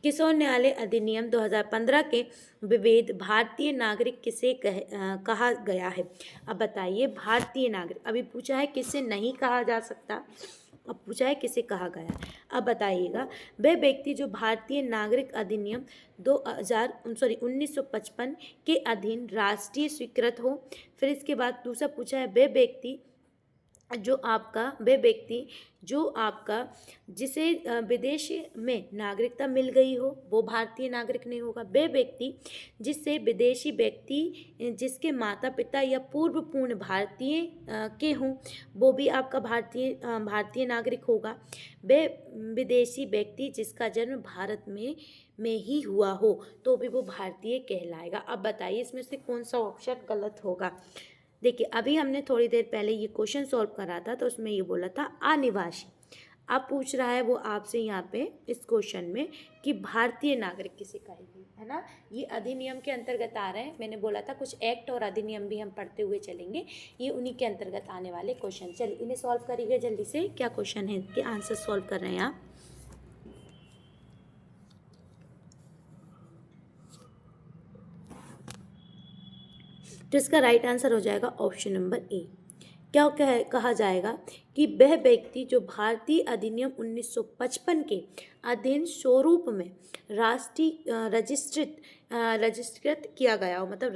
किशोर न्यायालय अधिनियम 2015 के विभेद भारतीय नागरिक किसे कहा गया है। अब बताइए भारतीय नागरिक, अभी पूछा है किसे नहीं कहा जा सकता, अब पूछा है किसे कहा गया। अब बताइएगा, वह व्यक्ति जो भारतीय नागरिक अधिनियम 1955 के अधीन राष्ट्रीय स्वीकृत हो। फिर इसके बाद दूसरा पूछा है वह व्यक्ति जो आपका जिसे विदेश में नागरिकता मिल गई हो वो भारतीय नागरिक नहीं होगा। वह व्यक्ति जिससे विदेशी व्यक्ति जिसके माता पिता या पूर्व पूर्ण भारतीय के हों वो भी आपका भारतीय नागरिक होगा। वह विदेशी व्यक्ति जिसका जन्म भारत में ही हुआ हो तो भी वो भारतीय कहलाएगा। अब बताइए इसमें से कौन सा ऑप्शन गलत होगा। देखिए, अभी हमने थोड़ी देर पहले ये क्वेश्चन सॉल्व करा था तो उसमें ये बोला था अनिवासी। अब पूछ रहा है वो आपसे यहाँ पे इस क्वेश्चन में कि भारतीय नागरिक किसे कहेगी, है ना। ये अधिनियम के अंतर्गत आ रहे हैं। मैंने बोला था कुछ एक्ट और अधिनियम भी हम पढ़ते हुए चलेंगे, ये उन्हीं के अंतर्गत आने वाले क्वेश्चन। चलिए इन्हें सॉल्व करिएगा जल्दी से। क्या क्वेश्चन है कि आंसर सॉल्व कर रहे हैं आप। तो इसका राइट आंसर हो जाएगा ऑप्शन नंबर ए। क्या कहा जाएगा कि वह व्यक्ति जो भारतीय अधिनियम 1955 के अधीन स्वरूप में रजिस्ट्रेट किया गया हो, मतलब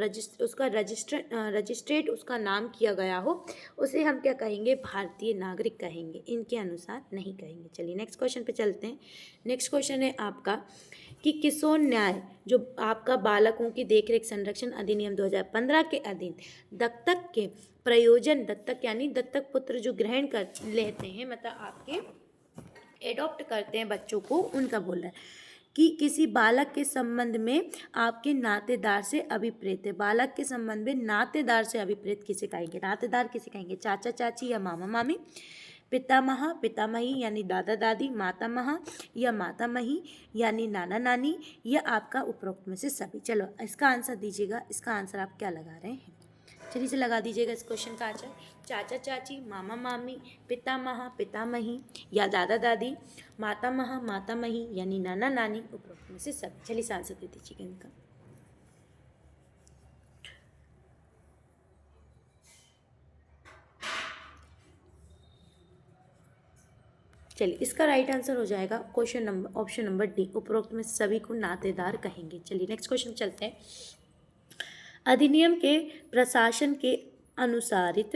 रजिस्ट्रेट उसका नाम किया गया हो, उसे हम क्या कहेंगे? भारतीय नागरिक कहेंगे। इनके अनुसार नहीं कहेंगे। चलिए नेक्स्ट क्वेश्चन पे चलते हैं। नेक्स्ट क्वेश्चन है आपका कि किशोर न्याय जो आपका बालकों की देखरेख संरक्षण अधिनियम 2015 के अधीन दत्तक के प्रयोजन, दत्तक यानी दत्तक पुत्र जो ग्रहण कर लेते हैं, मतलब आपके एडॉप्ट करते हैं बच्चों को, उनका बोल रहा है कि किसी बालक के संबंध में आपके नातेदार से अभिप्रेत है। बालक के संबंध में नातेदार से अभिप्रेत किसे कहेंगे? नातेदार किसे कहेंगे? चाचा चाची या मामा मामी, पितामह पितामही यानी दादा दादी, मातामह या मातामही यानी नाना नानी, या आपका उपरोक्त में से सभी। चलो इसका आंसर दीजिएगा। इसका आंसर आप क्या लगा रहे हैं? चलिए से लगा दीजिएगा इस क्वेश्चन का आंसर। चाचा चाची, मामा मामी, पितामह पितामही या दादा दादी, मातामह मातामही यानी नाना नानी, उपरोक्त में से सभी। चलिए आंसर दे दीजिएगा इनका। चलिए इसका राइट आंसर हो जाएगा ऑप्शन नंबर डी, उपरोक्त में सभी को नातेदार कहेंगे। चलिए नेक्स्ट क्वेश्चन चलते हैं। अधिनियम के प्रशासन के अनुसारित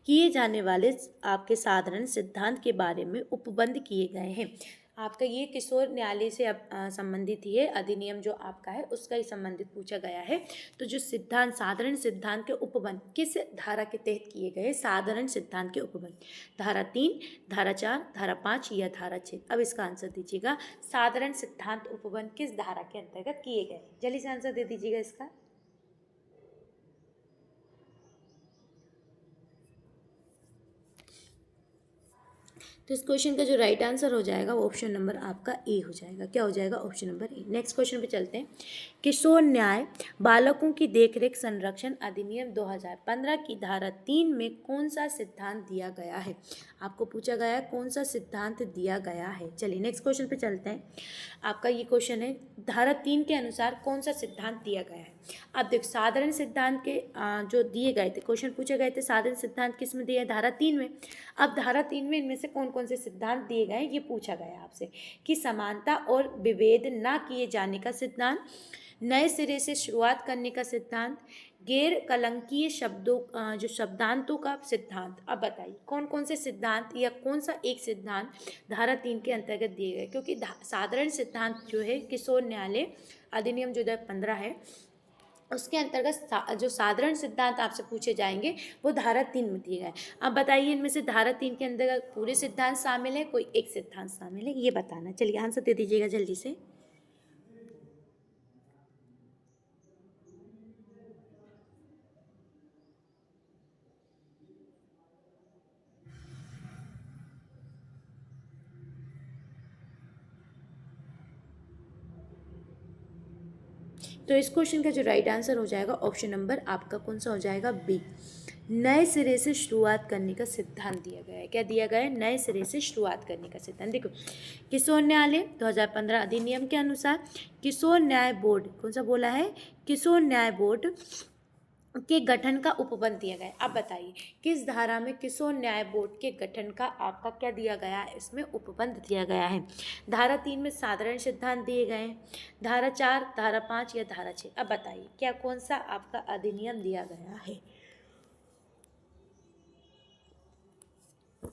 किए जाने वाले आपके साधारण सिद्धांत के बारे में उपबंध किए गए हैं। आपका ये किशोर न्यायालय से संबंधित ही है। अधिनियम जो आपका है उसका ही संबंधित पूछा गया है। तो जो सिद्धांत, साधारण सिद्धांत के उपबंध किस धारा के तहत किए गए? साधारण सिद्धांत के उपबंध धारा 3, धारा 4, धारा 5 या धारा 6। अब इसका आंसर दीजिएगा। साधारण सिद्धांत उपबंध किस धारा के अंतर्गत किए गए? जल्दी से आंसर दे दीजिएगा इसका। तो इस क्वेश्चन का जो राइट आंसर हो जाएगा वो ऑप्शन नंबर आपका ए हो जाएगा। क्या हो जाएगा? Option number A. Next question पे चलते हैं। किशोर न्याय बालकों की देखरेख संरक्षण अधिनियम 2015 की धारा 3 में कौन सा सिद्धांत दिया गया है? आपको पूछा गया है कौन सा सिद्धांत दिया गया है। चलिए नेक्स्ट क्वेश्चन पे चलते हैं। आपका ये क्वेश्चन है धारा 3 के अनुसार कौन सा सिद्धांत दिया गया है। अब देखो साधारण सिद्धांत के जो दिए गए थे, क्वेश्चन पूछे गए थे साधारण सिद्धांत किस में दिया है? धारा 3 में। अब धारा 3 में इनमें से कौन कौन से सिद्धांत दिए गए हैं ये पूछा गया है आपसे, कि समानता और विभेद ना किए जाने का सिद्धांत, नए सिरे से शुरुआत करने का सिद्धांत, गैर कलंकीय शब्दों जो शब्दांतों का सिद्धांत। अब बताइए कौन कौन से सिद्धांत या कौन सा एक सिद्धांत धारा 3 के अंतर्गत दिए गए, क्योंकि साधारण सिद्धांत जो है किशोर न्यायालय अधिनियम जो 2015 है उसके अंतर्गत जो साधारण सिद्धांत आपसे पूछे जाएंगे वो धारा 3 में दिए गए। अब बताइए इनमें से धारा 3 के अंतर्गत पूरे सिद्धांत शामिल है, कोई एक सिद्धांत शामिल है, ये बताना। चलिए आंसर दे दीजिएगा जल्दी से। तो इस क्वेश्चन का जो राइट आंसर हो जाएगा ऑप्शन नंबर आपका कौन सा हो जाएगा? बी, नए सिरे से शुरुआत करने का सिद्धांत दिया गया है। क्या दिया गया है? नए सिरे से शुरुआत करने का सिद्धांत। देखो किशोर न्यायालय 2015 अधिनियम के अनुसार किशोर न्याय बोर्ड, कौन सा बोला है? किशोर न्याय बोर्ड के गठन का उपबंध दिया गया है। अब बताइए किस धारा में किशोर न्याय बोर्ड के गठन का आपका क्या दिया गया है? इसमें उपबंध दिया गया है। धारा 3 में साधारण सिद्धांत दिए गए हैं, धारा 4, धारा 5 या धारा 6। अब बताइए क्या कौन सा आपका अधिनियम दिया गया है?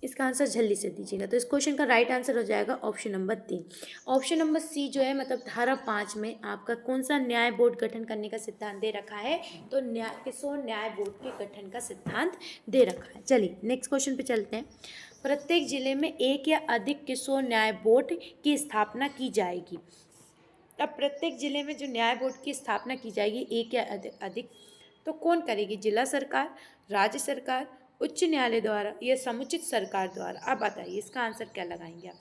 इसका आंसर जल्दी से दीजिएगा। तो इस क्वेश्चन का राइट आंसर हो जाएगा option number 3। Option number C जो है मतलब धारा 5 में आपका कौन सा न्याय बोर्ड गठन करने का सिद्धांत दे रखा है? तो किशोर न्याय बोर्ड के गठन का सिद्धांत दे रखा है। चलिए नेक्स्ट क्वेश्चन पे चलते हैं। प्रत्येक जिले में एक या अधिक किशोर न्याय बोर्ड की स्थापना की जाएगी। अब प्रत्येक जिले में जो न्याय बोर्ड की स्थापना की जाएगी एक या अधिक, तो कौन करेगी? जिला सरकार, राज्य सरकार, उच्च न्यायालय द्वारा या समुचित सरकार द्वारा। अब बताइए इसका आंसर क्या लगाएंगे आप?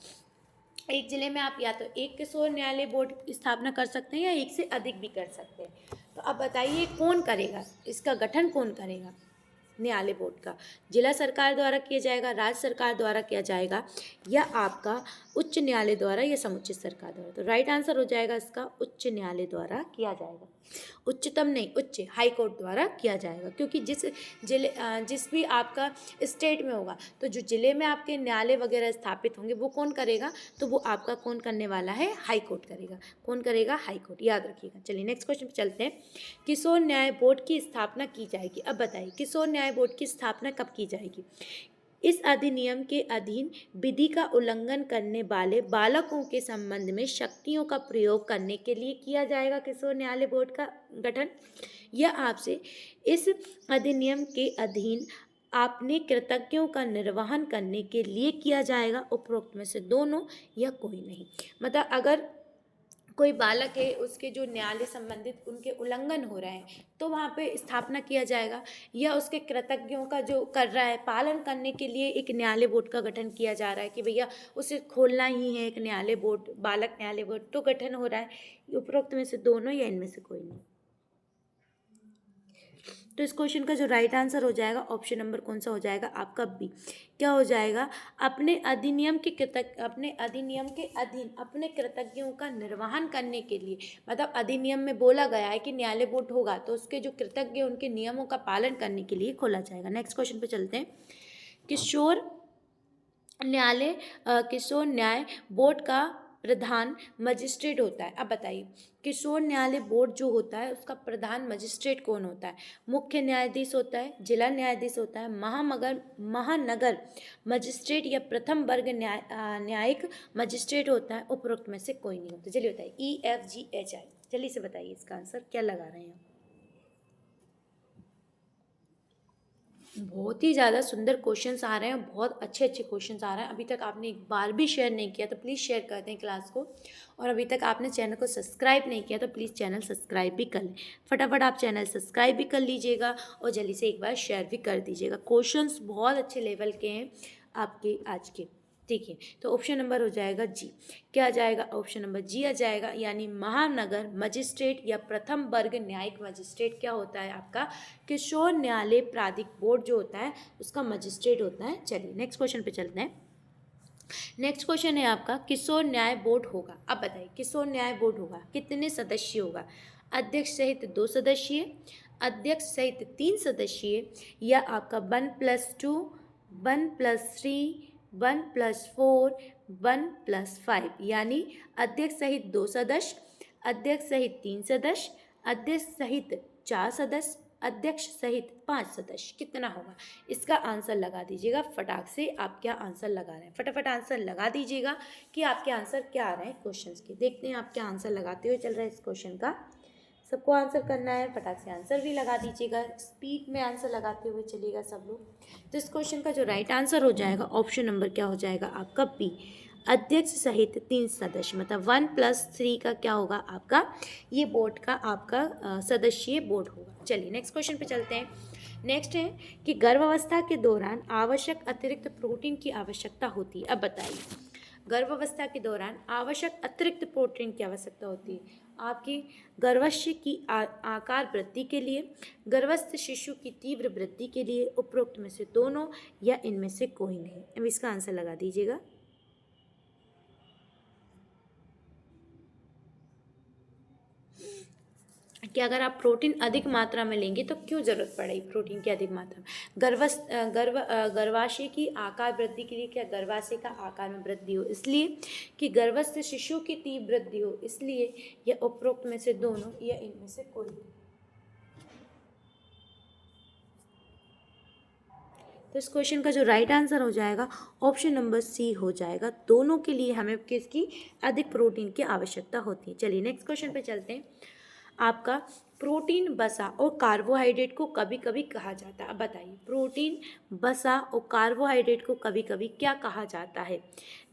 एक जिले में आप या तो एक किशोर न्यायालय बोर्ड स्थापना कर सकते हैं या एक से अधिक भी कर सकते हैं। तो अब बताइए कौन करेगा, इसका गठन कौन करेगा न्यायालय बोर्ड का? जिला सरकार द्वारा किया जाएगा, राज्य सरकार द्वारा किया जाएगा या आपका उच्च न्यायालय द्वारा या समुचित सरकार द्वारा। तो राइट आंसर हो जाएगा इसका उच्च न्यायालय द्वारा किया जाएगा। उच्चतम नहीं, उच्च हाई कोर्ट द्वारा किया जाएगा, क्योंकि जिस भी आपका स्टेट में होगा तो जो जिले में आपके न्यायालय वगैरह स्थापित होंगे वो कौन करेगा? तो वो आपका कौन करने वाला है? हाई कोर्ट करेगा। कौन करेगा? हाई कोर्ट, याद रखिएगा। चलिए नेक्स्ट क्वेश्चन पे चलते हैं। किशोर न्याय बोर्ड की स्थापना की जाएगी। अब बताइए किशोर न्याय बोर्ड की स्थापना कब की जाएगी? इस अधिनियम के अधीन विधि का उल्लंघन करने वाले बालकों के संबंध में शक्तियों का प्रयोग करने के लिए किया जाएगा किशोर न्यायालय बोर्ड का गठन, या आपसे इस अधिनियम के अधीन अपने कर्तव्यों का निर्वहन करने के लिए किया जाएगा। उपरोक्त में से दोनों या कोई नहीं। मतलब अगर कोई बालक है उसके जो न्यायालय संबंधित उनके उल्लंघन हो रहे हैं तो वहाँ पे स्थापना किया जाएगा, या उसके कृतज्ञों का जो कर रहा है पालन करने के लिए एक न्यायालय बोर्ड का गठन किया जा रहा है कि भैया उसे खोलना ही है एक न्यायालय बोर्ड, बालक न्यायालय बोर्ड, तो गठन हो रहा है। उपरोक्त में से दोनों या इनमें से कोई नहीं। तो इस क्वेश्चन का जो राइट आंसर हो जाएगा ऑप्शन नंबर कौन सा हो जाएगा आपका? बी। क्या हो जाएगा? अपने अधिनियम के अधीन अपने कृतज्ञों का निर्वहन करने के लिए, मतलब अधिनियम में बोला गया है कि न्यायालय बोर्ड होगा तो उसके जो कृतज्ञ उनके नियमों का पालन करने के लिए खोला जाएगा। नेक्स्ट क्वेश्चन पे चलते हैं। किशोर न्याय बोर्ड का प्रधान मजिस्ट्रेट होता है। अब बताइए किशोर न्यायालय बोर्ड जो होता है उसका प्रधान मजिस्ट्रेट कौन होता है? मुख्य न्यायाधीश होता है, जिला न्यायाधीश होता है, महानगर मजिस्ट्रेट या प्रथम वर्ग न्यायिक मजिस्ट्रेट होता है। उपरोक्त में से कोई नहीं होता। चलिए बताइए EFGHI, जल्दी से बताइए इसका आंसर क्या लगा रहे हैं? बहुत ही ज़्यादा सुंदर क्वेश्चंस आ रहे हैं, बहुत अच्छे क्वेश्चंस आ रहे हैं। अभी तक आपने एक बार भी शेयर नहीं किया तो प्लीज़ शेयर कर दें क्लास को, और अभी तक आपने चैनल को सब्सक्राइब नहीं किया तो प्लीज़ चैनल सब्सक्राइब भी कर लें। फटाफट आप चैनल सब्सक्राइब भी कर लीजिएगा और जल्दी से एक बार शेयर भी कर दीजिएगा। क्वेश्चंस बहुत अच्छे लेवल के हैं आपके आज के। ठीक है, तो ऑप्शन नंबर हो जाएगा जी। क्या आ जाएगा? ऑप्शन नंबर जी आ जाएगा, यानी महानगर मजिस्ट्रेट या प्रथम वर्ग न्यायिक मजिस्ट्रेट क्या होता है आपका? किशोर न्यायालय प्राधिक बोर्ड जो होता है उसका मजिस्ट्रेट होता है। चलिए नेक्स्ट क्वेश्चन पे चलते हैं। नेक्स्ट क्वेश्चन है आपका, किशोर न्याय बोर्ड होगा, अब बताइए किशोर न्याय बोर्ड होगा कितने सदस्य होगा? अध्यक्ष सहित 2 सदस्यीय, अध्यक्ष सहित 3 सदस्यीय, या आपका 1+2, 1+3, 1+4, 1+5, यानी अध्यक्ष सहित 2 सदस्य, अध्यक्ष सहित 3 सदस्य, अध्यक्ष सहित 4 सदस्य, अध्यक्ष सहित 5 सदस्य, कितना होगा? इसका आंसर लगा दीजिएगा फटाक से। आप क्या आंसर लगा रहे हैं? फटाफट आंसर लगा दीजिएगा कि आपके आंसर क्या आ रहे हैं क्वेश्चंस के। देखते हैं आप क्या आंसर लगाते हुए चल रहे हैं इस क्वेश्चन का। सबको आंसर करना है, फटाक से आंसर भी लगा दीजिएगा, स्पीड में आंसर लगाते हुए चलिएगा सब लोग। तो इस क्वेश्चन का जो राइट आंसर हो जाएगा ऑप्शन नंबर क्या हो जाएगा आपका? बी, अध्यक्ष सहित 3 सदस्य, मतलब 1+3 का क्या होगा आपका? ये बोर्ड का आपका सदस्यीय बोर्ड होगा। चलिए नेक्स्ट क्वेश्चन पे चलते हैं। नेक्स्ट है कि गर्भावस्था के दौरान आवश्यक अतिरिक्त प्रोटीन की आवश्यकता होती है। अब बताइए गर्भावस्था के दौरान आवश्यक अतिरिक्त प्रोटीन की आवश्यकता होती है आपकी गर्भाशय की आकार वृद्धि के लिए, गर्भस्थ शिशु की तीव्र वृद्धि के लिए, उपरोक्त में से दोनों या इनमें से कोई नहीं। अब इसका आंसर लगा दीजिएगा। कि अगर आप प्रोटीन अधिक मात्रा में लेंगे तो क्यों ज़रूरत पड़ेगी प्रोटीन की अधिक मात्रा में? गर्भाशय की आकार वृद्धि के लिए, क्या गर्भाशय का आकार में वृद्धि हो इसलिए, कि गर्भस्थ शिशु की तीव्र वृद्धि हो इसलिए, या उपरोक्त में से दोनों या इनमें से कोई? तो इस क्वेश्चन का जो राइट आंसर हो जाएगा ऑप्शन नंबर सी हो जाएगा। दोनों के लिए हमें किसकी अधिक प्रोटीन की आवश्यकता होती है। चलिए नेक्स्ट क्वेश्चन पे चलते हैं। आपका प्रोटीन, वसा और कार्बोहाइड्रेट को कभी कभी कहा जाता है। अब बताइए प्रोटीन, वसा और कार्बोहाइड्रेट को कभी कभी क्या कहा जाता है?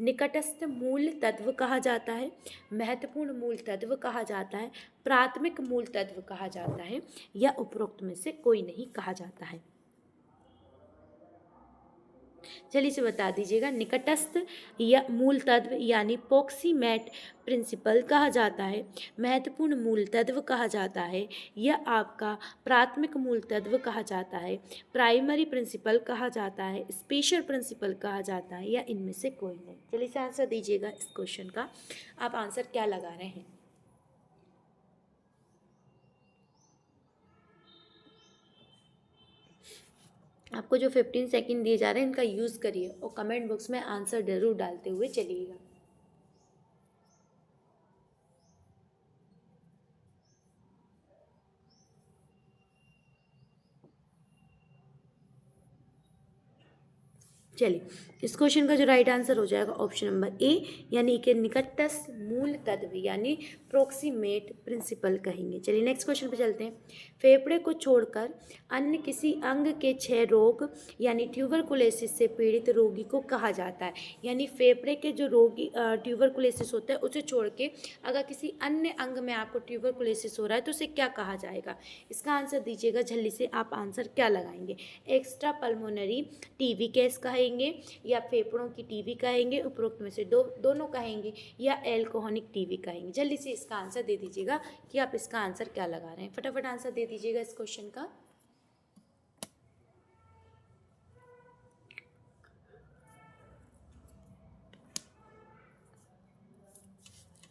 निकटस्थ मूल तत्व कहा जाता है, महत्वपूर्ण मूल तत्व कहा जाता है, प्राथमिक मूल तत्व कहा जाता है, या उपरोक्त में से कोई नहीं कहा जाता है? जल्दी से बता दीजिएगा। निकटस्थ या मूल तत्व यानी प्रोक्सीमेट प्रिंसिपल कहा जाता है, महत्वपूर्ण मूल तत्व कहा जाता है, या आपका प्राथमिक मूल तत्व कहा जाता है, प्राइमरी प्रिंसिपल कहा जाता है, स्पेशल प्रिंसिपल कहा जाता है, या इनमें से कोई नहीं? जल्दी से आंसर दीजिएगा इस क्वेश्चन का। आप आंसर क्या लगा रहे हैं? आपको जो 15 सेकंड दिए जा रहे हैं इनका यूज़ करिए और कमेंट बॉक्स में आंसर जरूर डालते हुए चलिएगा। चलिए इस क्वेश्चन का जो राइट आंसर हो जाएगा ऑप्शन नंबर ए, यानी कि निकटस्थ मूल तत्व यानी प्रोक्सीमेट प्रिंसिपल कहेंगे। चलिए नेक्स्ट क्वेश्चन पे चलते हैं। फेफड़े को छोड़कर अन्य किसी अंग के क्षय रोग यानी ट्यूबरकुलोसिस से पीड़ित रोगी को कहा जाता है। यानी फेफड़े के जो रोगी ट्यूबरकुलोसिस होता है उसे छोड़ के अगर किसी अन्य अंग में आपको ट्यूबरकुलोसिस हो रहा है तो उसे क्या कहा जाएगा? इसका आंसर दीजिएगा जल्दी से। आप आंसर क्या लगाएंगे? एक्स्ट्रा पल्मोनरी टीबी केस कहेंगे, या फेफड़ों की टीबी कहेंगे, उपरोक्त में से दोनों कहेंगे, या एल्कोहलिक टीबी कहेंगे? जल्दी से इसका आंसर दे दीजिएगा कि आप इसका आंसर क्या लगा रहे हैं। फटाफट आंसर दे दीजिएगा इस क्वेश्चन का।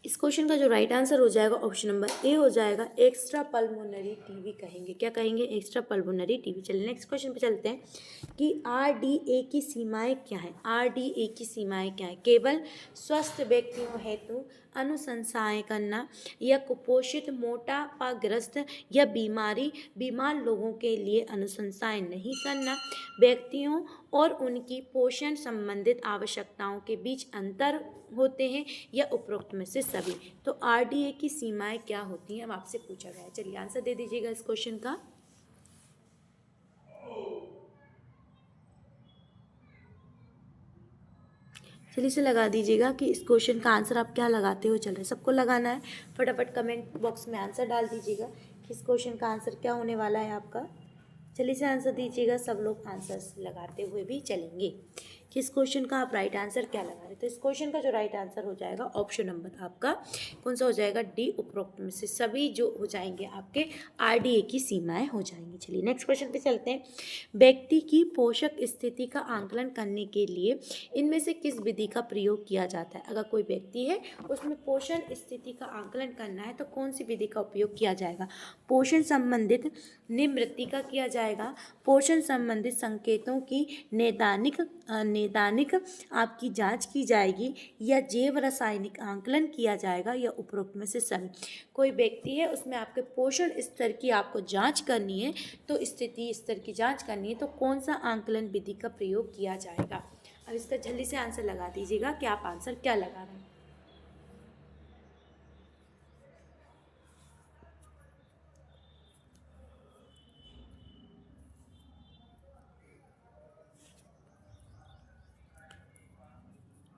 इस क्वेश्चन का जो राइट आंसर हो जाएगा ऑप्शन नंबर ए हो जाएगा, एक्स्ट्रा पल्मोनरी टीबी कहेंगे। क्या कहेंगे? Extra pulmonary TB. चलिए नेक्स्ट क्वेश्चन पे चलते हैं कि आरडीए की सीमाएं क्या हैं? आरडीए की सीमाएं क्या हैं? केवल स्वस्थ व्यक्तियों हेतु अनुशंसाएं करना, या कुपोषित, मोटापाग्रस्त या बीमार लोगों के लिए अनुशंसाएं नहीं करना, व्यक्तियों और उनकी पोषण संबंधित आवश्यकताओं के बीच अंतर होते हैं, या उपरोक्त में से सभी? तो आरडीए की सीमाएं क्या होती हैं अब आपसे पूछा गया है। चलिए आंसर दे दीजिएगा इस क्वेश्चन का। जल्दी से लगा दीजिएगा कि इस क्वेश्चन का आंसर आप क्या लगाते हुए चल रहे हैं। सबको लगाना है, फटाफट कमेंट बॉक्स में आंसर डाल दीजिएगा कि इस क्वेश्चन का आंसर क्या होने वाला है आपका। जल्दी से आंसर दीजिएगा, सब लोग आंसर लगाते हुए भी चलेंगे। कि इस क्वेश्चन का आप राइट आंसर क्या लगा रहे। तो इस क्वेश्चन का जो राइट आंसर हो जाएगा ऑप्शन नंबर आपका कौन सा हो जाएगा, डी, उपरोक्त में से सभी जो हो जाएंगे आपके आरडीए की सीमाएं हो जाएंगी। चलिए नेक्स्ट क्वेश्चन पे चलते हैं। व्यक्ति की पोषक स्थिति का आंकलन करने के लिए इनमें से किस विधि का प्रयोग किया जाता है। अगर कोई व्यक्ति है उसमें पोषण स्थिति का आंकलन करना है तो कौन सी विधि का उपयोग किया जाएगा। पोषण संबंधित निवृत्ति का किया जाएगा, पोषण संबंधित संकेतों की नैदानिक आपकी जांच की जाएगी, या जैव रासायनिक आंकलन किया जाएगा, या उपरोक्त में से सभी। कोई व्यक्ति है उसमें आपके पोषण स्तर की आपको जांच करनी है, तो स्थिति स्तर की जांच करनी है, तो कौन सा आंकलन विधि का प्रयोग किया जाएगा। अब इसका जल्दी से आंसर लगा दीजिएगा कि आप आंसर क्या लगा रहे हैं।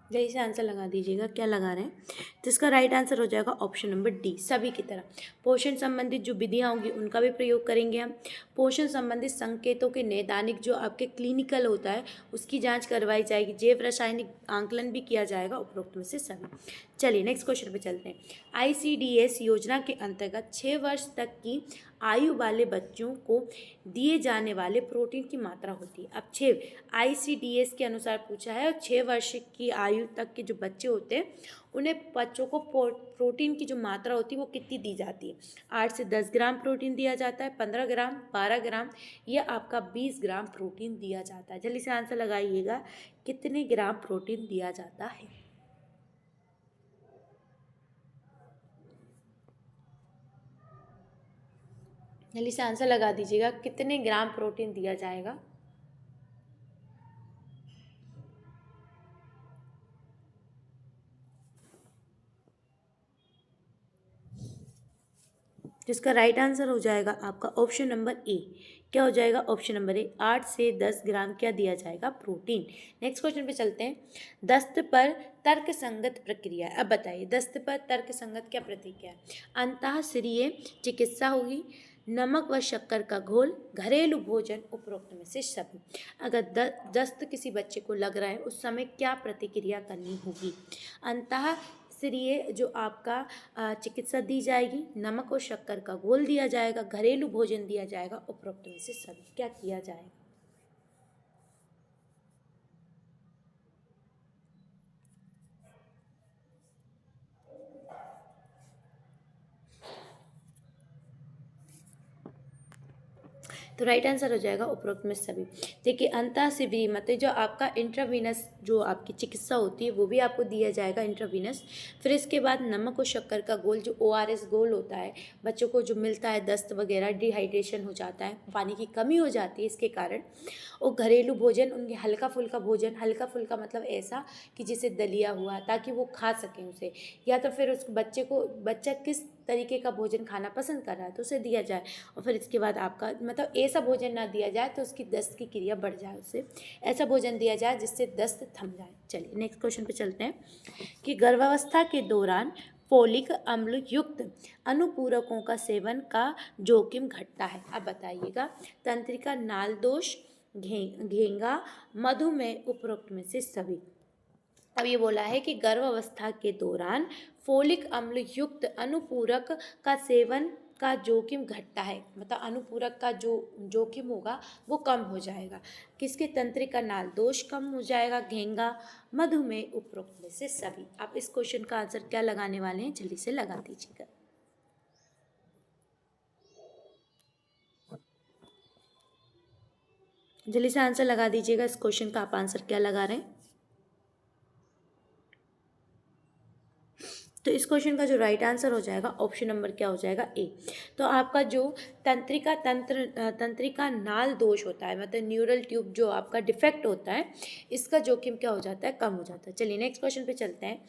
जल्दी से आंसर लगा दीजिएगा क्या लगा रहे हैं। तो इसका राइट आंसर हो जाएगा ऑप्शन नंबर डी, सभी की तरह। पोषण संबंधित जो विधियाँ होंगी उनका भी प्रयोग करेंगे हम। पोषण संबंधित संकेतों के नैदानिक जो आपके क्लिनिकल होता है उसकी जांच करवाई जाएगी, जैव रासायनिक आंकलन भी किया जाएगा, उपरोक्त में से सभी। चलिए नेक्स्ट क्वेश्चन पे चलते हैं। ICDS योजना के अंतर्गत 6 वर्ष तक की आयु वाले बच्चों को दिए जाने वाले प्रोटीन की मात्रा होती है। अब 6 ICDS के अनुसार पूछा है, और 6 वर्ष की आयु तक के जो बच्चे होते हैं उन्हें बच्चों को प्रोटीन की जो मात्रा होती है वो कितनी दी जाती है। 8 से 10 ग्राम प्रोटीन दिया जाता है, 15 ग्राम, 12 ग्राम, या आपका 20 ग्राम प्रोटीन दिया जाता है। जल्दी से आंसर लगाइएगा कितने ग्राम प्रोटीन दिया जाता है। जल्दी से आंसर लगा दीजिएगा कितने ग्राम प्रोटीन दिया जाएगा। जिसका राइट आंसर हो जाएगा आपका ऑप्शन नंबर ए। क्या हो जाएगा ऑप्शन नंबर ए, 8 से 10 ग्राम क्या दिया जाएगा, प्रोटीन। नेक्स्ट क्वेश्चन पे चलते हैं। दस्त पर तर्क संगत प्रक्रिया। अब बताइए दस्त पर तर्क संगत क्या प्रतिक्रिया है। अंतःशिरीय चिकित्सा होगी, नमक व शक्कर का घोल, घरेलू भोजन, उपरोक्त में से सभी। अगर दस्त किसी बच्चे को लग रहा है उस समय क्या प्रतिक्रिया करनी होगी। अंतःशिरीय जो आपका चिकित्सा दी जाएगी, नमक और शक्कर का घोल दिया जाएगा, घरेलू भोजन दिया जाएगा, उपरोक्त में से सभी। क्या किया जाएगा। तो राइट आंसर हो जाएगा उपरोक्त में सभी। देखिए अंतःशिरीय मतलब जो आपका इंट्रावीनस जो आपकी चिकित्सा होती है वो भी आपको दिया जाएगा इंट्रावीनस। फिर इसके बाद नमक और शक्कर का घोल जो ORS घोल होता है बच्चों को जो मिलता है, दस्त वगैरह डिहाइड्रेशन हो जाता है, पानी की कमी हो जाती है इसके कारण। और घरेलू भोजन उनके हल्का फुल्का भोजन, हल्का फुल्का मतलब ऐसा कि जिसे दलिया हुआ, ताकि वो खा सकें उसे, या तो फिर उस बच्चा किस तरीके का भोजन खाना पसंद कर रहा है तो उसे दिया जाए। और फिर इसके बाद आपका मतलब ऐसा भोजन ना दिया जाए तो उसकी दस्त की क्रिया बढ़ जाए, उससे ऐसा भोजन दिया जाए जिससे दस्त थम जाए। चलिए नेक्स्ट क्वेश्चन पे चलते हैं कि गर्भावस्था के दौरान फोलिक अम्ल युक्त अनुपूरकों का सेवन का जोखिम घटता है। अब बताइएगा तंत्रिका, नाल दोष, घेंगा, मधुमेह, उपरोक्त में से सभी। अब ये बोला है कि गर्भावस्था के दौरान फोलिक अम्ल युक्त अनुपूरक का सेवन का जोखिम घटता है, मतलब अनुपूरक का जो जोखिम होगा वो कम हो जाएगा। किसके, तंत्रिका नाल दोष कम हो जाएगा, घेंगा, मधुमेह, उपरोक्त में से सभी। आप इस क्वेश्चन का आंसर क्या लगाने वाले हैं जल्दी से लगा दीजिएगा। जल्दी से आंसर लगा दीजिएगा इस क्वेश्चन का आप आंसर क्या लगा रहे हैं। तो इस क्वेश्चन का जो राइट आंसर हो जाएगा ऑप्शन नंबर क्या हो जाएगा, ए। तो आपका जो तंत्रिका नाल दोष होता है, मतलब न्यूरल ट्यूब जो आपका डिफेक्ट होता है, इसका जोखिम क्या हो जाता है, कम हो जाता है। चलिए नेक्स्ट क्वेश्चन पे चलते हैं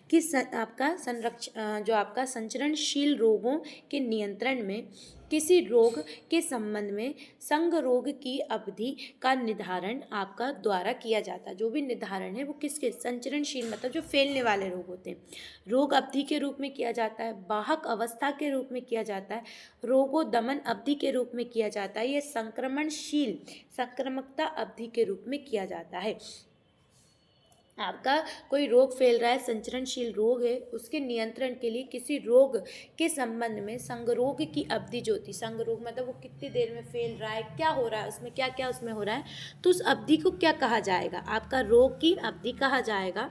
कि जो आपका संचरणशील रोगों के नियंत्रण में किसी रोग के संबंध में संग रोग की अवधि का निर्धारण आपका द्वारा किया जाता है। जो भी निर्धारण है वो किसके, संचरणशील मतलब जो फैलने वाले रोग होते हैं, रोग अवधि के रूप में किया जाता है, वाहक अवस्था के रूप में किया जाता है, रोगो दमन अवधि के रूप में किया जाता है, ये संक्रमणशील संक्रमकता अवधि के रूप में किया जाता है। आपका कोई रोग फैल रहा है, संचरणशील रोग है, उसके नियंत्रण के लिए किसी रोग के संबंध में संगरोग की अवधि जो होती, संगरोग मतलब वो कितनी देर में फैल रहा है, क्या हो रहा है उसमें, क्या क्या उसमें हो रहा है, तो उस अवधि को क्या कहा जाएगा, आपका रोग की अवधि कहा जाएगा,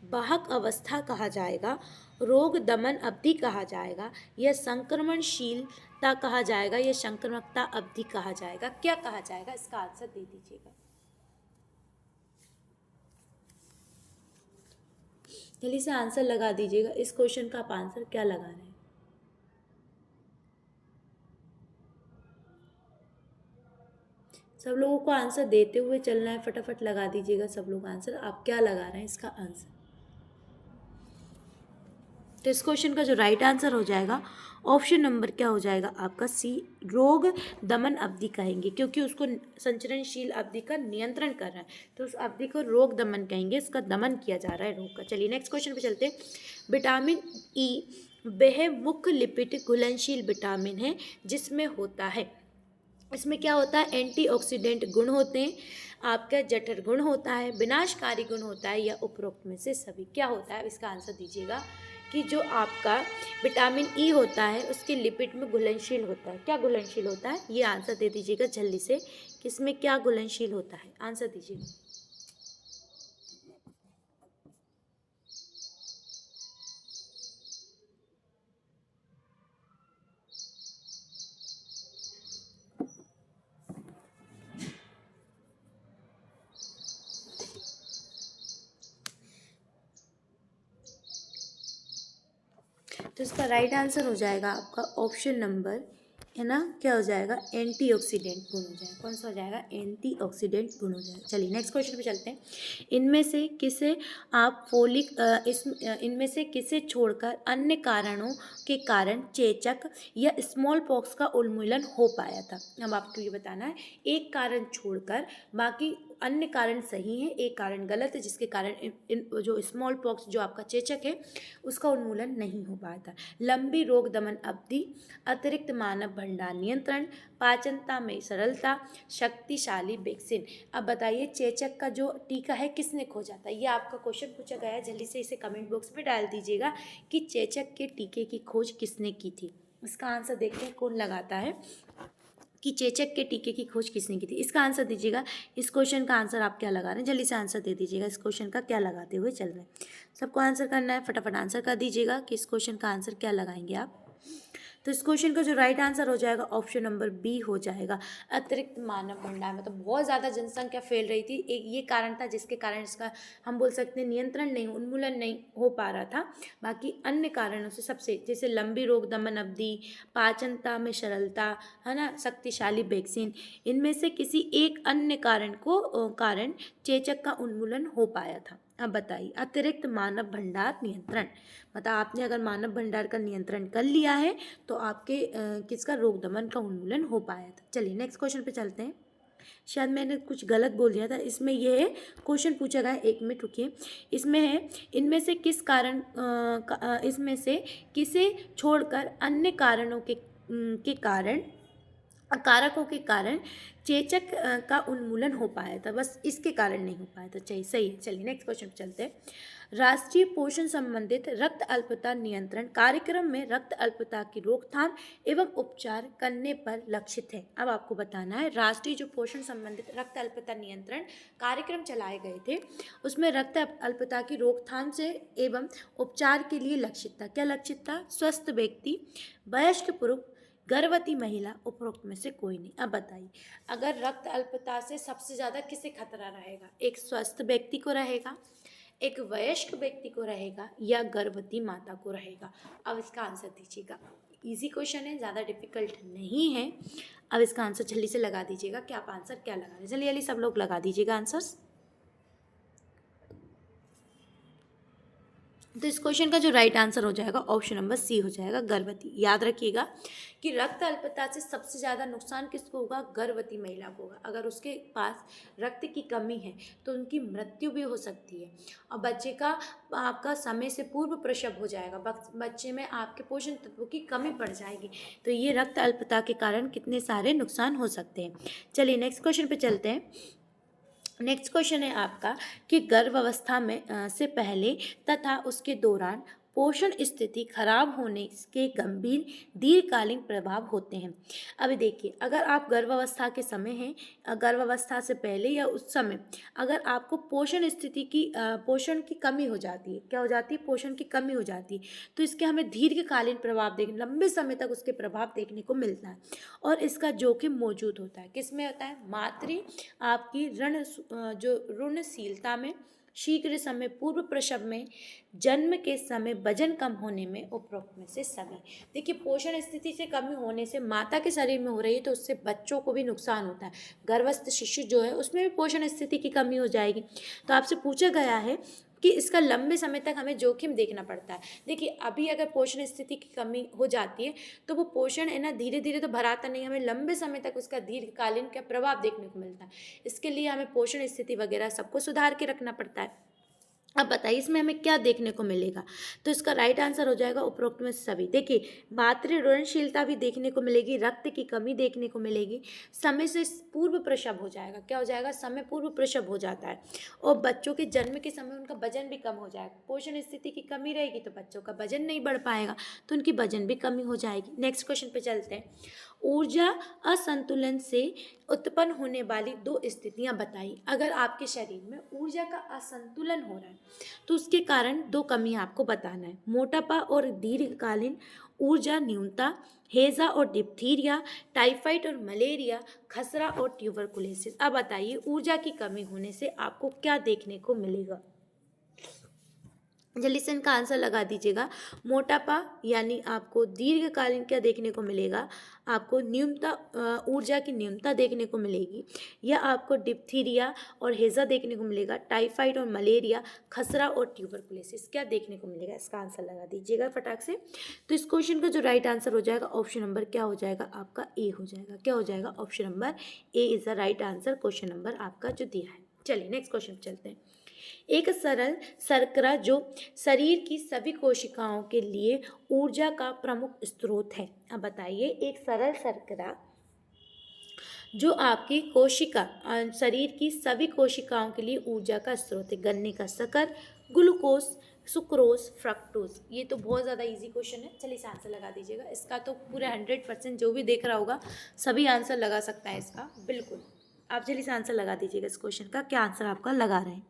वाहक अवस्था कहा जाएगा, रोग दमन अवधि कहा जाएगा, या संक्रमणशीलता कहा जाएगा, या संक्रमकता अवधि कहा जाएगा, क्या कहा जाएगा, इसका आंसर दे दीजिएगा। जल्दी से आंसर लगा दीजिएगा, इस क्वेश्चन का आप आंसर क्या लगा रहे हैं। सब लोगों को आंसर देते हुए चलना है, फटाफट लगा दीजिएगा सब लोग आंसर, आप क्या लगा रहे हैं इसका आंसर। तो इस क्वेश्चन का जो राइट आंसर हो जाएगा ऑप्शन नंबर क्या हो जाएगा आपका सी, रोग दमन अवधि कहेंगे, क्योंकि उसको संचरणशील अवधि का नियंत्रण कर रहा है, तो उस अवधि को रोग दमन कहेंगे, इसका दमन किया जा रहा है रोग का। चलिए नेक्स्ट क्वेश्चन पे चलते हैं। विटामिन ई वह मुख्य लिपिड घुलनशील विटामिन है जिसमें होता है, इसमें क्या होता है, एंटीऑक्सीडेंट गुण होते हैं, आपका जठर गुण होता है, विनाशकारी गुण होता है, या उपरोक्त में से सभी, क्या होता है, इसका आंसर दीजिएगा। कि जो आपका विटामिन ई होता है उसके लिपिड में घुलनशील होता है, क्या घुलनशील होता है, ये आंसर दे दीजिएगा जल्दी से, कि इसमें क्या घुलनशील होता है, आंसर दीजिएगा। तो इसका राइट आंसर हो जाएगा आपका ऑप्शन नंबर, है ना, क्या हो जाएगा, एंटीऑक्सीडेंट गुण हो जाएगा, कौन सा हो जाएगा, एंटीऑक्सीडेंट गुण हो जाएगा। चलिए नेक्स्ट क्वेश्चन पे चलते हैं। इनमें से किसे आप इनमें से किसे छोड़कर अन्य कारणों के कारण चेचक या स्मॉल पॉक्स का उन्मूलन हो पाया था। अब आपको ये बताना है, एक कारण छोड़कर बाकी अन्य कारण सही है, एक कारण गलत है, जिसके कारण इन जो स्मॉल पॉक्स जो आपका चेचक है उसका उन्मूलन नहीं हो पाया था। लंबी रोग दमन अवधि, अतिरिक्त मानव भंडार नियंत्रण, पाचनता में सरलता, शक्तिशाली वैक्सीन। अब बताइए चेचक का जो टीका है किसने खोजा था, ये आपका क्वेश्चन पूछा गया है, जल्दी से इसे कमेंट बॉक्स में डाल दीजिएगा कि चेचक के टीके की खोज किसने की थी। इसका आंसर देखते हैं कौन लगाता है, कि चेचक के टीके की खोज किसने की थी, इसका आंसर दीजिएगा। इस क्वेश्चन का आंसर आप क्या लगा रहे हैं, जल्दी से आंसर दे दीजिएगा, इस क्वेश्चन का क्या लगाते हुए चल रहे हैं। सबको आंसर करना है, फटाफट आंसर कर दीजिएगा कि इस क्वेश्चन का आंसर क्या लगाएंगे आप। तो इस क्वेश्चन का जो राइट आंसर हो जाएगा ऑप्शन नंबर बी हो जाएगा, अतिरिक्त मानव भंडार। मतलब बहुत ज़्यादा जनसंख्या फैल रही थी, एक ये कारण था जिसके कारण इसका हम बोल सकते हैं नियंत्रण नहीं, उन्मूलन नहीं हो पा रहा था। बाकी अन्य कारणों से सबसे, जैसे लंबी रोग दमन अवधि, पाचनता में सरलता, है ना, शक्तिशाली वैक्सीन, इनमें से किसी एक अन्य कारण चेचक का उन्मूलन हो पाया था। अब बताइए, अतिरिक्त मानव भंडार नियंत्रण, मतलब आपने अगर मानव भंडार का नियंत्रण कर लिया है तो आपके किसका रोग दमन का उन्मूलन हो पाया था। चलिए नेक्स्ट क्वेश्चन पे चलते हैं। शायद मैंने कुछ गलत बोल दिया था, इसमें ये है, क्वेश्चन पूछा गया है, एक मिनट रुकिए, इसमें है, इनमें से किस कारण इसमें से किसे छोड़कर अन्य कारणों के कारण कारकों के कारण चेचक का उन्मूलन हो पाया था, बस इसके कारण नहीं हो पाया था। चाहिए सही है। चलिए नेक्स्ट क्वेश्चन पे चलते हैं। राष्ट्रीय पोषण संबंधित रक्त अल्पता नियंत्रण कार्यक्रम में रक्त अल्पता की रोकथाम एवं उपचार करने पर लक्षित है। अब आपको बताना है, राष्ट्रीय जो पोषण संबंधित रक्त अल्पता नियंत्रण कार्यक्रम चलाए गए थे उसमें रक्त अल्पता की रोकथाम से एवं उपचार के लिए लक्षित था। क्या लक्षित था, स्वस्थ व्यक्ति, वयस्क पुरुष, गर्भवती महिला, उपरोक्त में से कोई नहीं। अब बताइए, अगर रक्त अल्पता से सबसे ज़्यादा किसे खतरा रहेगा, एक स्वस्थ व्यक्ति को रहेगा, एक वयस्क व्यक्ति को रहेगा, या गर्भवती माता को रहेगा। अब इसका आंसर दीजिएगा, इजी क्वेश्चन है, ज़्यादा डिफिकल्ट नहीं है। अब इसका आंसर जल्दी से लगा दीजिएगा कि आप आंसर क्या लगा रहे हैं, जल्दी जल्दी सब लोग लगा दीजिएगा आंसर्स। तो इस क्वेश्चन का जो राइट आंसर हो जाएगा ऑप्शन नंबर सी हो जाएगा, गर्भवती। याद रखिएगा कि रक्त अल्पता से सबसे ज़्यादा नुकसान किसको होगा, गर्भवती महिला को होगा। अगर उसके पास रक्त की कमी है तो उनकी मृत्यु भी हो सकती है, और बच्चे का आपका समय से पूर्व प्रसव हो जाएगा, बच्चे में आपके पोषण तत्वों की कमी पड़ जाएगी। तो ये रक्त अल्पता के कारण कितने सारे नुकसान हो सकते हैं। चलिए नेक्स्ट क्वेश्चन पे चलते हैं। नेक्स्ट क्वेश्चन है आपका कि गर्भावस्था में से पहले तथा उसके दौरान पोषण स्थिति खराब होने के गंभीर दीर्घकालीन प्रभाव होते हैं। अभी देखिए, अगर आप गर्भावस्था के समय हैं, गर्भावस्था से पहले या उस समय अगर आपको पोषण की कमी हो जाती है, क्या हो जाती है, पोषण की कमी हो जाती है, तो इसके हमें दीर्घकालीन प्रभाव लंबे समय तक उसके प्रभाव देखने को मिलता है और इसका जोखिम मौजूद होता है। किस में होता है, आपकी ऋणशीलता में, शीघ्र समय, पूर्व प्रसव में, जन्म के समय वजन कम होने में, उपरोक्त में से सभी। देखिए, पोषण स्थिति से कमी होने से माता के शरीर में हो रही है तो उससे बच्चों को भी नुकसान होता है। गर्भस्थ शिशु जो है उसमें भी पोषण स्थिति की कमी हो जाएगी। तो आपसे पूछा गया है कि इसका लंबे समय तक हमें जोखिम देखना पड़ता है। देखिए, अभी अगर पोषण स्थिति की कमी हो जाती है तो वो पोषण है ना धीरे धीरे तो भराता नहीं, हमें लंबे समय तक उसका दीर्घकालीन क्या प्रभाव देखने को मिलता है। इसके लिए हमें पोषण स्थिति वगैरह सबको सुधार के रखना पड़ता है। अब बताइए इसमें हमें क्या देखने को मिलेगा, तो इसका राइट आंसर हो जाएगा उपरोक्त में सभी। देखिए, मातृ ऋणशीलता भी देखने को मिलेगी, रक्त की कमी देखने को मिलेगी, समय से पूर्व प्रसव हो जाएगा, क्या हो जाएगा, समय पूर्व प्रसव हो जाता है, और बच्चों के जन्म के समय उनका वजन भी कम हो जाएगा। पोषण स्थिति की कमी रहेगी तो बच्चों का वजन नहीं बढ़ पाएगा, तो उनकी वजन भी कमी हो जाएगी। नेक्स्ट क्वेश्चन पे चलते हैं। ऊर्जा असंतुलन से उत्पन्न होने वाली दो स्थितियां बताइए। अगर आपके शरीर में ऊर्जा का असंतुलन हो रहा है तो उसके कारण दो कमी आपको बताना है, मोटापा और दीर्घकालीन ऊर्जा न्यूनता, हेजा और डिप्थीरिया, टाइफाइड और मलेरिया, खसरा और ट्यूबरकुलोसिस। अब बताइए ऊर्जा की कमी होने से आपको क्या देखने को मिलेगा, जल्दी से इनका आंसर लगा दीजिएगा। मोटापा यानी आपको दीर्घकालीन क्या देखने को मिलेगा, आपको न्यूनता, ऊर्जा की न्यूनता देखने को मिलेगी, या आपको डिप्थीरिया और हेजा देखने को मिलेगा, टाइफाइड और मलेरिया, खसरा और ट्यूबरकुलोसिस क्या देखने को मिलेगा। इसका आंसर लगा दीजिएगा फटाक से। तो इस क्वेश्चन का जो राइट आंसर हो जाएगा ऑप्शन नंबर क्या हो जाएगा, आपका ए हो जाएगा। क्या हो जाएगा, option number A is the right answer, question number आपका जो दिया है। चलिए नेक्स्ट क्वेश्चन चलते हैं। एक सरल शर्करा जो शरीर की सभी कोशिकाओं के लिए ऊर्जा का प्रमुख स्रोत है। अब बताइए, एक सरल शर्करा जो आपकी शरीर की सभी कोशिकाओं के लिए ऊर्जा का स्रोत है। गन्ने का शक्कर, ग्लूकोज, सुक्रोज, फ्रक्टोज। ये तो बहुत ज़्यादा इजी क्वेश्चन है, चलिए इस आंसर लगा दीजिएगा। इसका तो पूरे 100% जो भी देख रहा होगा सभी आंसर लगा सकता है इसका, बिल्कुल। आप जल्दी से आंसर लगा दीजिएगा इस क्वेश्चन का, क्या आंसर आपका लगा रहे हैं।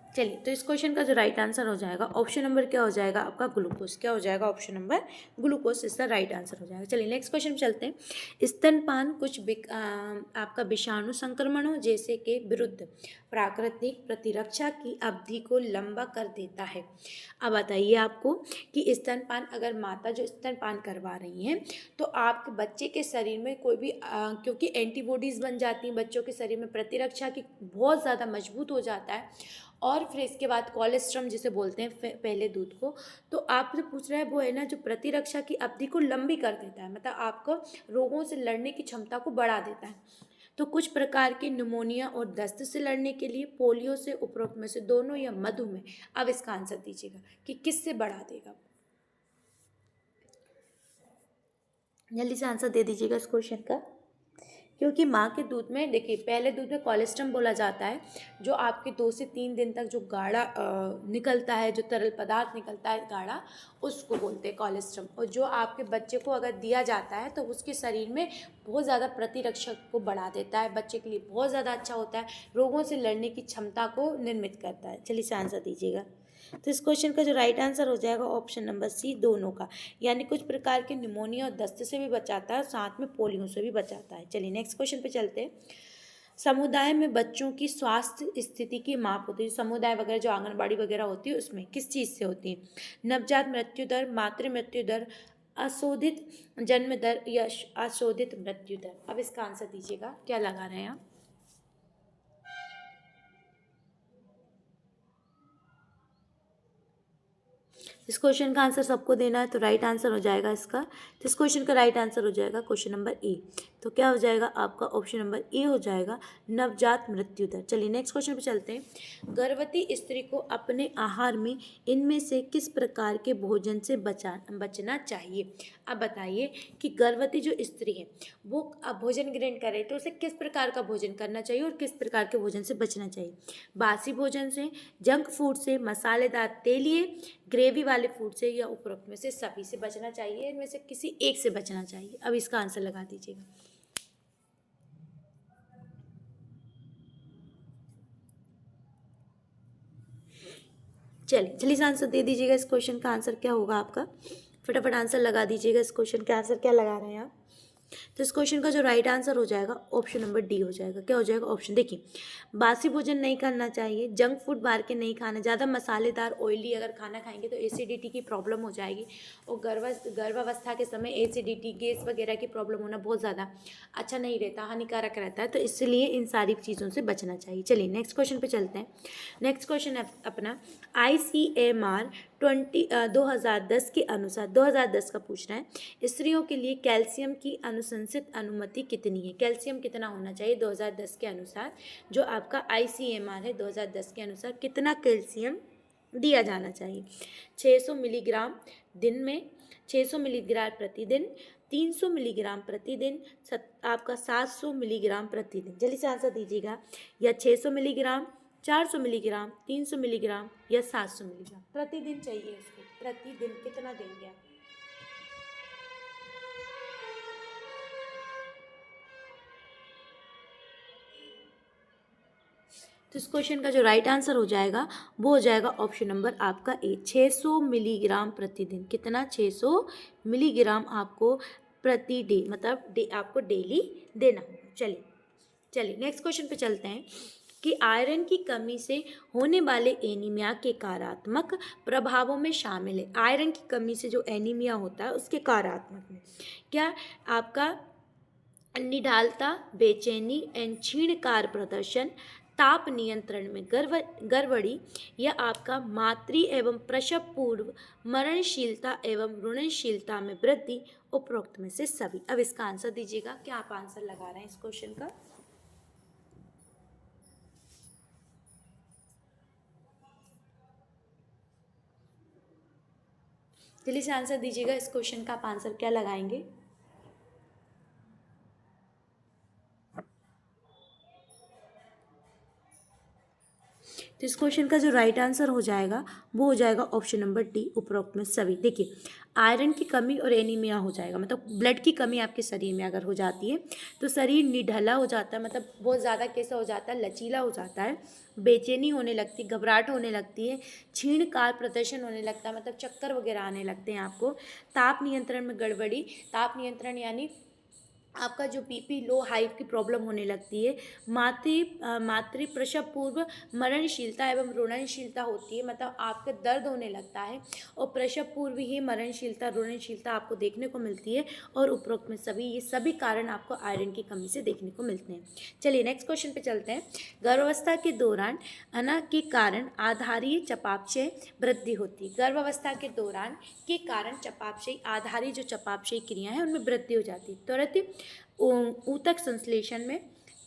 चलिए, तो इस क्वेश्चन का जो राइट आंसर हो जाएगा ऑप्शन नंबर क्या हो जाएगा आपका, ग्लूकोज। क्या हो जाएगा, ऑप्शन नंबर ग्लूकोज इसका राइट आंसर हो जाएगा। चलिए नेक्स्ट क्वेश्चन चलते हैं। स्तनपान आपका विषाणु संक्रमणों जैसे के विरुद्ध प्राकृतिक प्रतिरक्षा की अवधि को लंबा कर देता है। अब बताइए आपको कि स्तनपान, अगर माता जो स्तनपान करवा रही हैं तो आपके बच्चे के शरीर में कोई भी क्योंकि एंटीबॉडीज़ बन जाती हैं, बच्चों के शरीर में प्रतिरक्षा की बहुत ज़्यादा मजबूत हो जाता है। और फिर इसके बाद कोलेस्ट्रम जिसे बोलते हैं पहले दूध को, तो आप जो पूछ रहे हैं वो है ना जो प्रतिरक्षा की अवधि को लंबी कर देता है, मतलब आपको रोगों से लड़ने की क्षमता को बढ़ा देता है। तो कुछ प्रकार के निमोनिया और दस्त से लड़ने के लिए, पोलियो से, उपरोक्त में से दोनों या मधुमेह। अब इसका आंसर दीजिएगा कि किससे बढ़ा देगा, जल्दी से आंसर दे दीजिएगा इस क्वेश्चन का। क्योंकि माँ के दूध में, देखिए पहले दूध में कोलेस्ट्रम बोला जाता है, जो आपके 2 से 3 दिन तक जो गाढ़ा निकलता है, जो तरल पदार्थ निकलता है गाढ़ा, उसको बोलते हैं कोलेस्ट्रम। और जो आपके बच्चे को अगर दिया जाता है तो उसके शरीर में बहुत ज़्यादा प्रतिरक्षक को बढ़ा देता है, बच्चे के लिए बहुत ज़्यादा अच्छा होता है, रोगों से लड़ने की क्षमता को निर्मित करता है। चलिए इसे आंसर दीजिएगा। तो इस क्वेश्चन का जो राइट आंसर हो जाएगा ऑप्शन नंबर सी, दोनों का, यानी कुछ प्रकार के निमोनिया और दस्त से भी बचाता है, साथ में पोलियो से भी बचाता है। चलिए नेक्स्ट क्वेश्चन पे चलते हैं। समुदाय में बच्चों की स्वास्थ्य स्थिति की माप होती है, समुदाय वगैरह जो आंगनबाड़ी वगैरह होती है उसमें किस चीज़ से होती है, नवजात मृत्यु दर, मातृ मृत्यु दर, अशोधित जन्म दर या अशोधित मृत्यु दर। अब इसका आंसर दीजिएगा, क्या लगा रहे हैं आप। इस क्वेश्चन का आंसर सबको देना है, तो राइट आंसर हो जाएगा इसका। तो इस क्वेश्चन का राइट आंसर हो जाएगा क्वेश्चन नंबर ए। तो क्या हो जाएगा आपका ऑप्शन नंबर ए हो जाएगा, नवजात मृत्यु दर। चलिए नेक्स्ट क्वेश्चन पे चलते हैं। गर्भवती स्त्री को अपने आहार में इनमें से किस प्रकार के भोजन से बचना चाहिए। अब बताइए कि गर्भवती जो स्त्री है वो अब भोजन ग्रहण करे तो उसे किस प्रकार का भोजन करना चाहिए और किस प्रकार के भोजन से बचना चाहिए। बासी भोजन से, जंक फूड से, मसालेदार तेलीय ग्रेवी वाले फूड से, या उपरोक्त में से सभी से बचना चाहिए। इनमें से किसी एक से बचना चाहिए। अब इसका आंसर लगा दीजिएगा। चलिए जल्दी से आंसर दे दीजिएगा। इस क्वेश्चन का आंसर क्या होगा आपका, फटाफट आंसर लगा दीजिएगा। इस क्वेश्चन का आंसर क्या लगा रहे हैं आप। तो इस क्वेश्चन का जो राइट आंसर हो जाएगा ऑप्शन नंबर डी हो जाएगा। क्या हो जाएगा ऑप्शन, देखिए बासी भोजन नहीं करना चाहिए, जंक फूड बाहर के नहीं खाना, ज़्यादा मसालेदार ऑयली अगर खाना खाएंगे तो एसिडिटी की प्रॉब्लम हो जाएगी, और गर्भावस्था के समय एसिडिटी, गैस वगैरह की प्रॉब्लम होना बहुत ज़्यादा अच्छा नहीं रहता, हानिकारक रहता है। तो इसलिए इन सारी चीज़ों से बचना चाहिए। चलिए नेक्स्ट क्वेश्चन पे चलते हैं। नेक्स्ट क्वेश्चन अपना ICMR 2010 के अनुसार, 2010 का पूछ रहा है, स्त्रियों के लिए कैल्शियम की अनुशंसित अनुमति कितनी है। कैल्शियम कितना होना चाहिए 2010 के अनुसार, जो आपका ICMR है 2010 के अनुसार कितना कैल्शियम दिया जाना चाहिए। 600 मिलीग्राम दिन में, 600 मिलीग्राम प्रतिदिन, 300 मिलीग्राम प्रतिदिन, आपका 700 मिलीग्राम प्रतिदिन। जल्दी से आंसर दीजिएगा। या 600 मिलीग्राम, 400 मिलीग्राम, 300 मिलीग्राम, या 700 मिलीग्राम प्रतिदिन चाहिए इसको। प्रतिदिन कितना देंगे आप। तो इस क्वेश्चन का जो राइट आंसर हो जाएगा वो हो जाएगा ऑप्शन नंबर आपका ए, 600 मिलीग्राम प्रतिदिन। कितना, 600 मिलीग्राम आपको प्रति डे, मतलब आपको डेली देना होगा। चलिए नेक्स्ट क्वेश्चन पे चलते हैं कि आयरन की कमी से होने वाले एनीमिया के कारात्मक प्रभावों में शामिल है। आयरन की कमी से जो एनीमिया होता है उसके कारात्मक में क्या आपका निढालता, बेचैनी एंड क्षीणकार प्रदर्शन, ताप नियंत्रण में गड़बड़ी, या आपका मातृ एवं प्रसव पूर्व मरणशीलता एवं रुणशीलता में वृद्धि, उपरोक्त में से सभी। अब इसका आंसर दीजिएगा। क्या आप आंसर लगा रहे हैं इस क्वेश्चन का। जल्दी से आंसर दीजिएगा। इस क्वेश्चन का आप आंसर क्या लगाएंगे। तो इस क्वेश्चन का जो राइट आंसर हो जाएगा वो हो जाएगा ऑप्शन नंबर डी, उपरोक्त में सभी। देखिए आयरन की कमी और एनीमिया हो जाएगा, मतलब ब्लड की कमी आपके शरीर में अगर हो जाती है तो शरीर निढला हो जाता है, मतलब बहुत ज़्यादा कैसा हो जाता है, लचीला हो जाता है, बेचैनी होने लगती है, घबराहट होने लगती है, क्षीणकाल प्रदर्शन होने लगता है, मतलब चक्कर वगैरह आने लगते हैं आपको, ताप नियंत्रण में गड़बड़ी, ताप नियंत्रण यानी आपका जो बीपी लो हाई की प्रॉब्लम होने लगती है, मातृ प्रसव पूर्व मरणशीलता एवं रुणशीलता होती है, मतलब आपका दर्द होने लगता है, और प्रसव पूर्व ही मरणशीलता रुणशीलता आपको देखने को मिलती है, और उपरोक्त में सभी, ये सभी कारण आपको आयरन की कमी से देखने को मिलते हैं। चलिए नेक्स्ट क्वेश्चन पे चलते हैं। गर्भावस्था के दौरान अना के कारण आधारीय चयापचय वृद्धि होती है। गर्भावस्था के दौरान के कारण चयापचय, आधारी जो चयापचय क्रिया है उनमें वृद्धि हो जाती है। त्वरित ऊतक संश्लेषण में,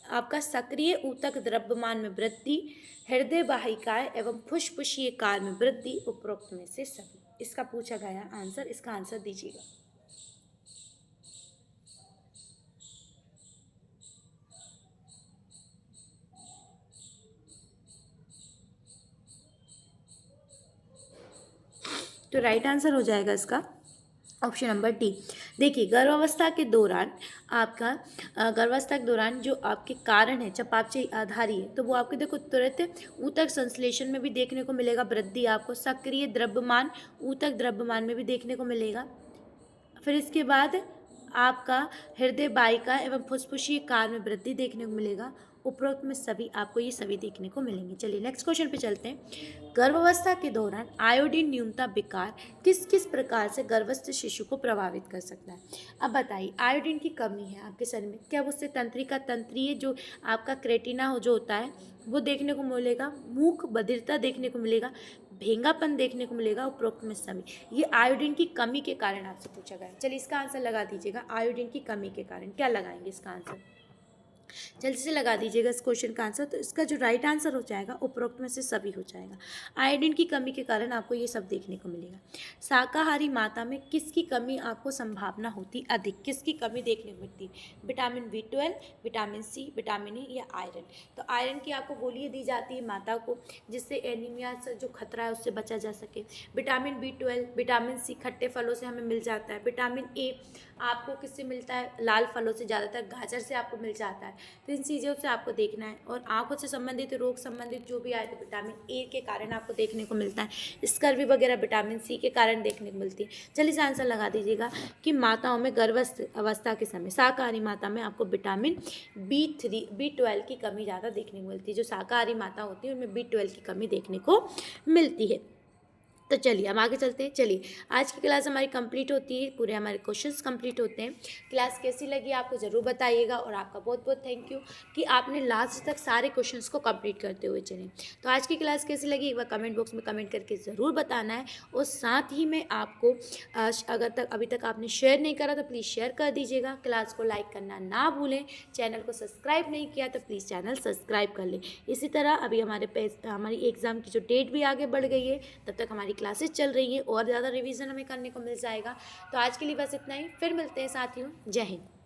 आपका सक्रिय ऊतक द्रव्यमान में वृद्धि, हृदय वाहिकाएं एवं फुस्फुसीय कार्य में वृद्धि, उपरोक्त में से सभी। इसका पूछा गया आंसर, इसका आंसर दीजिएगा। तो राइट आंसर हो जाएगा इसका ऑप्शन नंबर डी। देखिए गर्भावस्था के दौरान आपका गर्भावस्था के दौरान जो आपके कारण है चयापचय आधारी है, तो वो आपके देखो तुरंत ऊतक संश्लेषण में भी देखने को मिलेगा वृद्धि, आपको सक्रिय द्रव्यमान ऊतक द्रव्यमान में भी देखने को मिलेगा। फिर इसके बाद आपका हृदय वाहिका एवं फुस्फुसीय कार्य में वृद्धि देखने को मिलेगा, उपरोक्त में सभी आपको ये सभी देखने को मिलेंगे। चलिए नेक्स्ट क्वेश्चन पे चलते हैं। गर्भावस्था के दौरान आयोडीन न्यूनता विकार किस किस प्रकार से गर्भस्थ शिशु को प्रभावित कर सकता है। अब बताइए, आयोडीन की कमी है आपके शरीर में, क्या उससे तंत्रिका तंत्रीय जो आपका क्रेटिना जो होता है वो देखने को मिलेगा, मुख बधिरता देखने को मिलेगा, भेंगापन देखने को मिलेगा। उपरोक्त में सभी ये आयोडीन की कमी के कारण आपसे पूछा गया। चलिए इसका आंसर लगा दीजिएगा। आयोडीन की कमी के कारण क्या लगाएंगे इसका आंसर, जल्दी से लगा दीजिएगा इस क्वेश्चन का आंसर। तो इसका जो राइट आंसर हो जाएगा उपरोक्त में से सभी हो जाएगा। आयोडीन की कमी के कारण आपको ये सब देखने को मिलेगा। शाकाहारी माता में किसकी कमी आपको संभावना होती अधिक, किसकी कमी देखने को मिलती है, vitamin B12, vitamin C, vitamin A या आयरन। तो आयरन की आपको गोलियाँ दी जाती है माता को जिससे एनीमिया से जो खतरा है उससे बचा जा सके। विटामिन B12, विटामिन C खट्टे फलों से हमें मिल जाता है। विटामिन ए आपको किससे मिलता है, लाल फलों से, ज़्यादातर गाजर से आपको मिल जाता है। तो इन चीज़ों से आपको देखना है। और आंखों से संबंधित रोग संबंधित जो भी आए तो विटामिन ए के कारण आपको देखने को मिलता है। स्कर्वी वगैरह विटामिन सी के कारण देखने को मिलती है। चलिए इसे आंसर लगा दीजिएगा कि माताओं में गर्भस्थ अवस्था के समय शाकाहारी माता में आपको विटामिन B12 की कमी ज़्यादा देखने को मिलती है। जो शाकाहारी माता होती है उनमें B12 की कमी देखने को मिलती है। तो चलिए हम आगे चलते हैं। चलिए आज की क्लास हमारी कंप्लीट होती है, पूरे हमारे क्वेश्चंस कंप्लीट होते हैं। क्लास कैसी लगी आपको ज़रूर बताइएगा और आपका बहुत बहुत थैंक यू कि आपने लास्ट तक सारे क्वेश्चंस को कंप्लीट करते हुए चले। तो आज की क्लास कैसी लगी एक बार कमेंट बॉक्स में कमेंट करके ज़रूर बताना है। और साथ ही में आपको अगर अभी तक आपने शेयर नहीं करा तो प्लीज़ शेयर कर दीजिएगा। क्लास को लाइक करना ना भूलें। चैनल को सब्सक्राइब नहीं किया तो प्लीज़ चैनल सब्सक्राइब कर लें। इसी तरह अभी हमारी एग्ज़ाम की जो डेट भी आगे बढ़ गई है, तब तक हमारी क्लासेस चल रही है और ज़्यादा रिवीजन हमें करने को मिल जाएगा। तो आज के लिए बस इतना ही, फिर मिलते हैं साथियों। जय हिंद।